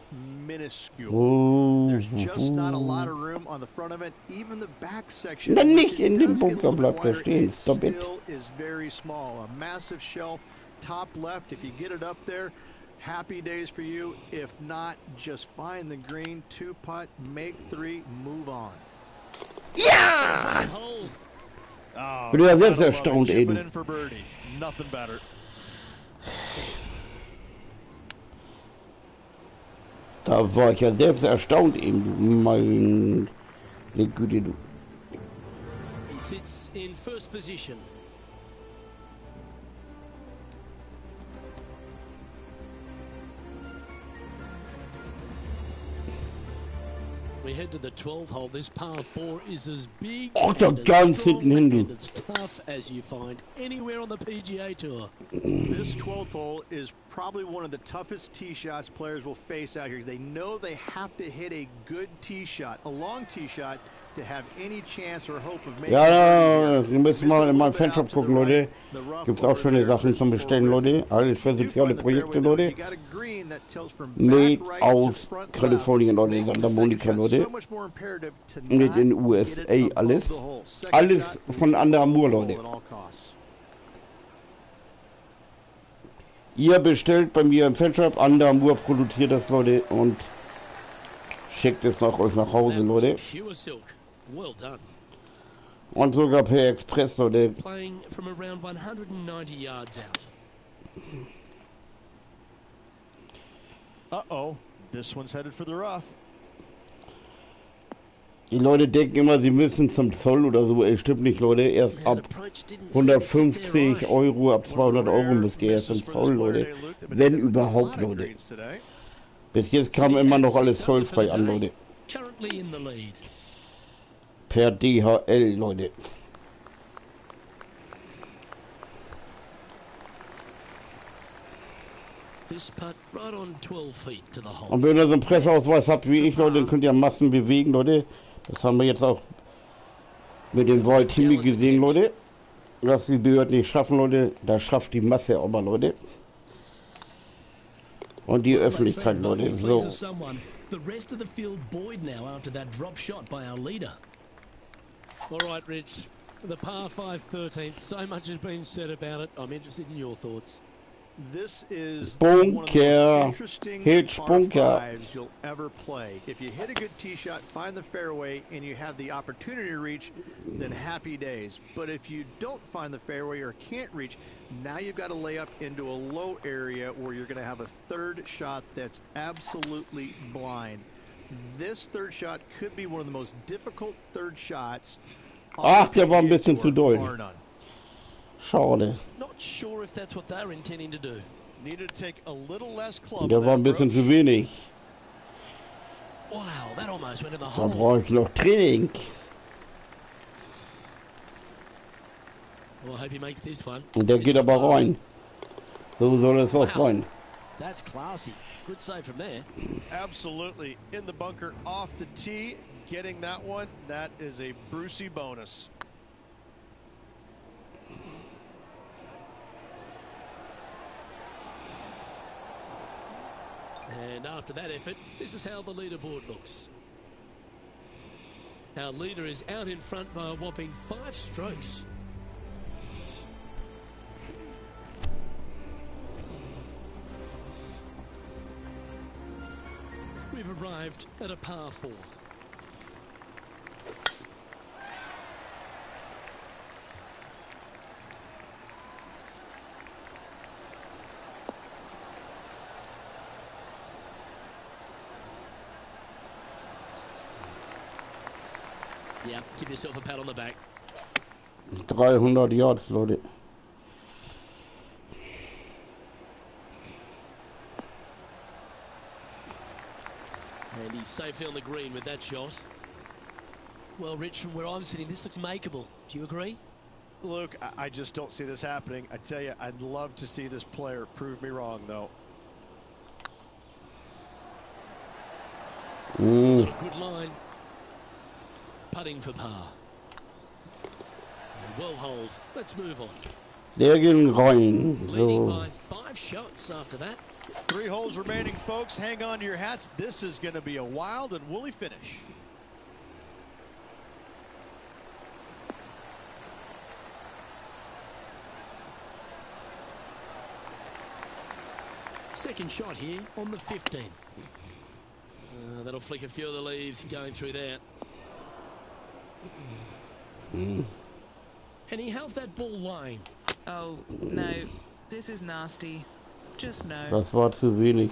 minuscule. Oh, There's just not a lot of room on the front of it. Even the back section, Na, which nicht it in dem does get a Bunker little bleibt bit er wider, stehen. it Stop it. still is very small. A massive shelf, top left. If you get it up there, happy days for you. If not, just find the green, 2-putt, make 3, move on. Ja! Hole. Oh, Bin ja gotta selbst love it. erstaunt Chipping eben. in for birdie. Nothing better. Da war ich ja selbst erstaunt eben, du. Meine Güte, du. He sits in first position. We head to the 12th hole. This par 4 is as big Oh, da and as ganz strong hinten hin, du. and as tough as you find anywhere on the PGA Tour. This 12th hole is probably one of the toughest tee shots players will face out here. They know they have to hit a good tee shot, a long tee shot, to have any chance or hope of making Ja, wir müssen mal in meinem Fanshop gucken, Leute. Gibt es auch schöne Sachen zum Bestellen, Leute. Alles für soziale Projekte, Leute. Made aus Kalifornien, Leute. Santa Monica, Leute. Nicht in den USA, alles. Alles von Under Armour, Leute. Ihr bestellt bei mir im Fanshop, Under Armour produziert das, Leute, und schickt es nach euch nach Hause, Leute. Well done. Und sogar per Express, Leute. Playing from around 190 yards out. Uh-oh, this one's headed for the rough. Die Leute denken immer, sie müssen zum Zoll oder so. Stimmt nicht, Leute. Erst ab 150 Euro, ab 200 Euro müsst ihr erst zum Zoll, Leute. Wenn überhaupt, Leute. Bis jetzt kam immer noch alles zollfrei an, Leute. Currently in the lead. Per DHL, Leute. This putt right on 12 feet to the hole. Und wenn ihr so einen Presseausweis habt wie ich, Leute, dann könnt ihr Massen bewegen, Leute. Das haben wir jetzt auch mit dem World Team gesehen, Leute. Was die Behörden nicht schaffen, Leute, da schafft die Masse aber, Leute. Und die Öffentlichkeit, Leute. So. The rest of the field buoyed now after that drop shot by our leader. All right, Rich. The par 5 13th. So much has been said about it. I'm interested in your thoughts. This is one of the most interesting par 5s you'll ever play. If you hit a good tee shot, find the fairway, and you have the opportunity to reach, then happy days. But if you don't find the fairway or can't reach, now you've got to lay up into a low area where you're going to have a third shot that's absolutely blind. This third shot could be one of the most difficult third shots. Ach, der war ein bisschen zu doll. Schade. Not sure if that's what they're intending to do. Needed to take a little less club. Der war ein bisschen zu wenig. Wow, that almost went to the Da hole. brauche ich noch Training. Well, I hope he makes this one. Und der geht aber rein. So soll es auch sein. That's classy. Good save from there. Absolutely. In the bunker off the tee. Getting that one, that is a Brucey bonus. And after that effort, this is how the leaderboard looks. Our leader is out in front by a whopping 5 strokes. We've arrived at a par 4. Yeah, give yourself a pat on the back. 300 Yards, Leute. And he's safely on the green with that shot. Well, Rich, from where I'm sitting, this looks makeable. Do you agree? Luke, I just don't see this happening. I tell you, I'd love to see this player prove me wrong, though. It's on a good line. Putting for par. And well holed. Let's move on. Der ging rein. Leading So. by 5 shots after that. 3 holes remaining, folks. Hang on to your hats. This is going to be a wild and woolly finish. Second shot here on the 15th. That'll flick a few of the leaves going through there. Henny, how's that ball lying? Oh, no. This is nasty. Just no. Das war zu wenig.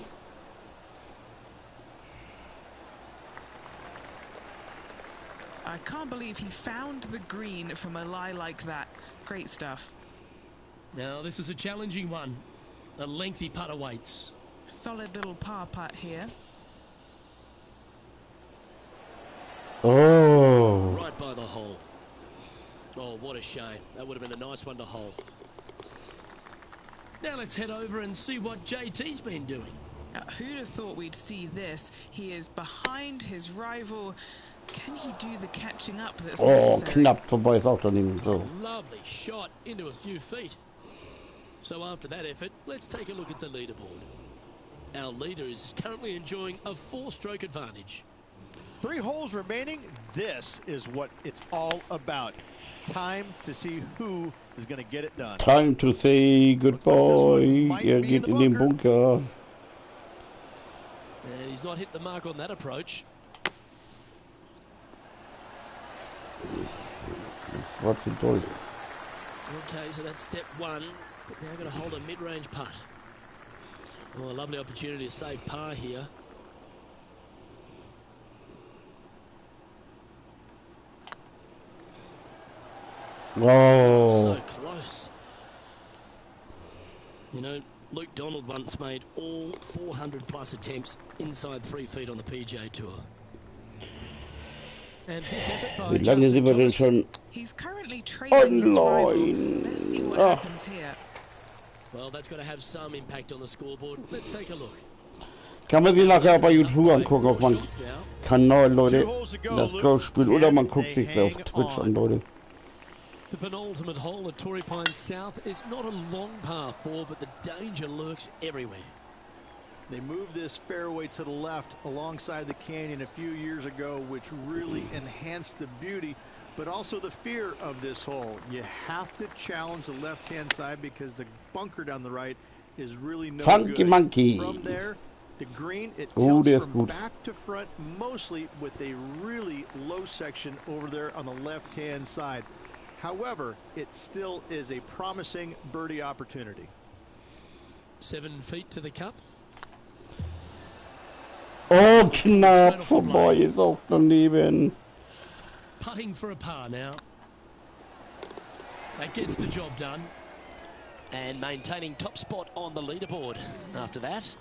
I can't believe he found the green from a lie like that. Great stuff. Now, this is a challenging one. A lengthy putt awaits. Solid little par putt here. Oh. Right by the hole. Oh, what a shame. That would have been a nice one to hold. Now let's head over and see what JT's been doing. Who'd have thought we'd see this? He is behind his rival. Can he do the catching up that's necessary? Knapp vorbei ist auch daneben. So. Lovely shot into a few feet. So after that effort, let's take a look at the leaderboard. Our leader is currently enjoying a 4-stroke advantage. 3 holes remaining. This is what it's all about. Time to see who is going to get it done. Time to say goodbye. Geht in den Bunker. And he's not hit the mark on that approach. What's it doing? Okay, so that's step 1. But now going to hold a mid-range putt. Oh, a lovely opportunity to save par here. Oh. So close. You know, Luke Donald once made all 400 plus attempts inside 3 feet on the PGA Tour. And this effort by Wie lange sind wir denn schon He's currently trailing his rival. online? Let's see what happens here. Well, that's got to have some impact on the scoreboard. Let's take a look. Kann man sich nachher bei YouTube angucken auf meinem Kanal, Leute. Das Golfspiel. Oder man guckt sich auf Twitch an, Leute. The penultimate hole at Torrey Pines South is not a long par 4, but the danger lurks everywhere. They moved this fairway to the left alongside the canyon a few years ago, which really enhanced the beauty, but also the fear of this hole. You have to challenge the left-hand side because the bunker down the right is really no Funky good. monkey. From there, the green, it Oh, tilts that's from good. back to front, mostly with a really low section over there on the left-hand side. However, it still is a promising birdie opportunity. 7 feet to the cup. Oh, knapp vorbei, ist auch daneben. Putting for a par now. That gets the job done. And maintaining top spot on the leaderboard after that.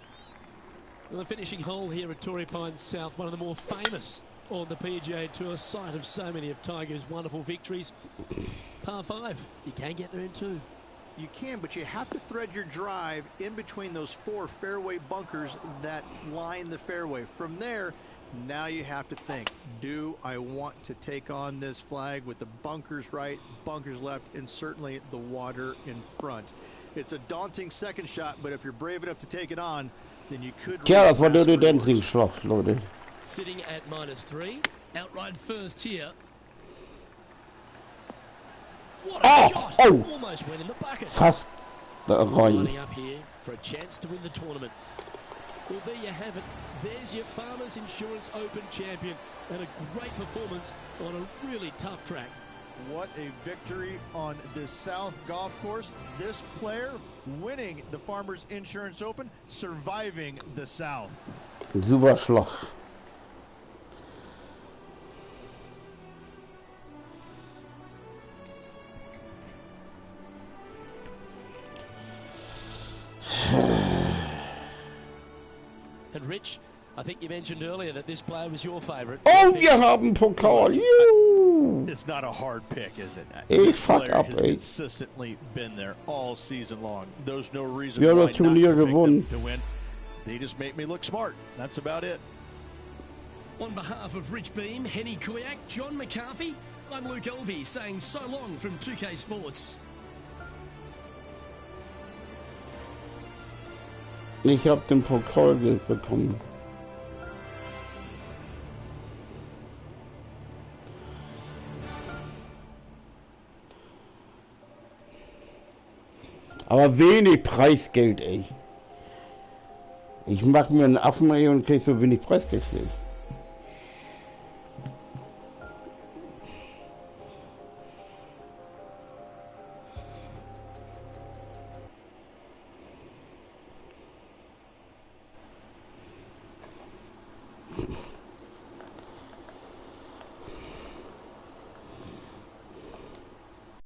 Well, the finishing hole here at Torrey Pines South, one of the more famous on the PGA Tour, site of so many of Tiger's wonderful victories. Par 5, you can get there in 2. You can, but you have to thread your drive in between those 4 fairway bunkers that line the fairway. From there, now you have to think, do I want to take on this flag with the bunkers right, bunkers left, and certainly the water in front? It's a daunting second shot, but if you're brave enough to take it on, then you could... Tja, das war nur die Dancing-Schlacht, Leute. Sitting at -3, outright first here. What a shot! Almost went in the bucket. Fast da rein. Lining up here for a chance to win the tournament. Well, there you have it. There's your Farmers Insurance Open champion, and a great performance on a really tough track. What a victory on this South golf course. This player winning the Farmers Insurance Open, surviving the South. Super Schlacht. And Rich, I think you mentioned earlier that this player was your favourite. Oh, wir haben Pokal. Juhu. It's not a hard pick, is it? Ich fuck player up, has ey. consistently been there all season long. There's no reason Wir haben why das not Turnier to pick gewonnen. them to win. They just make me look smart. That's about it. On behalf of Rich Beam, Henny Kuyak, John McCarthy, I'm Luke Elvey saying so long from 2K Sports. Ich hab den Pokal bekommen. Aber wenig Preisgeld, ey. Ich mach mir einen Affen, ey, und krieg so wenig Preisgeld.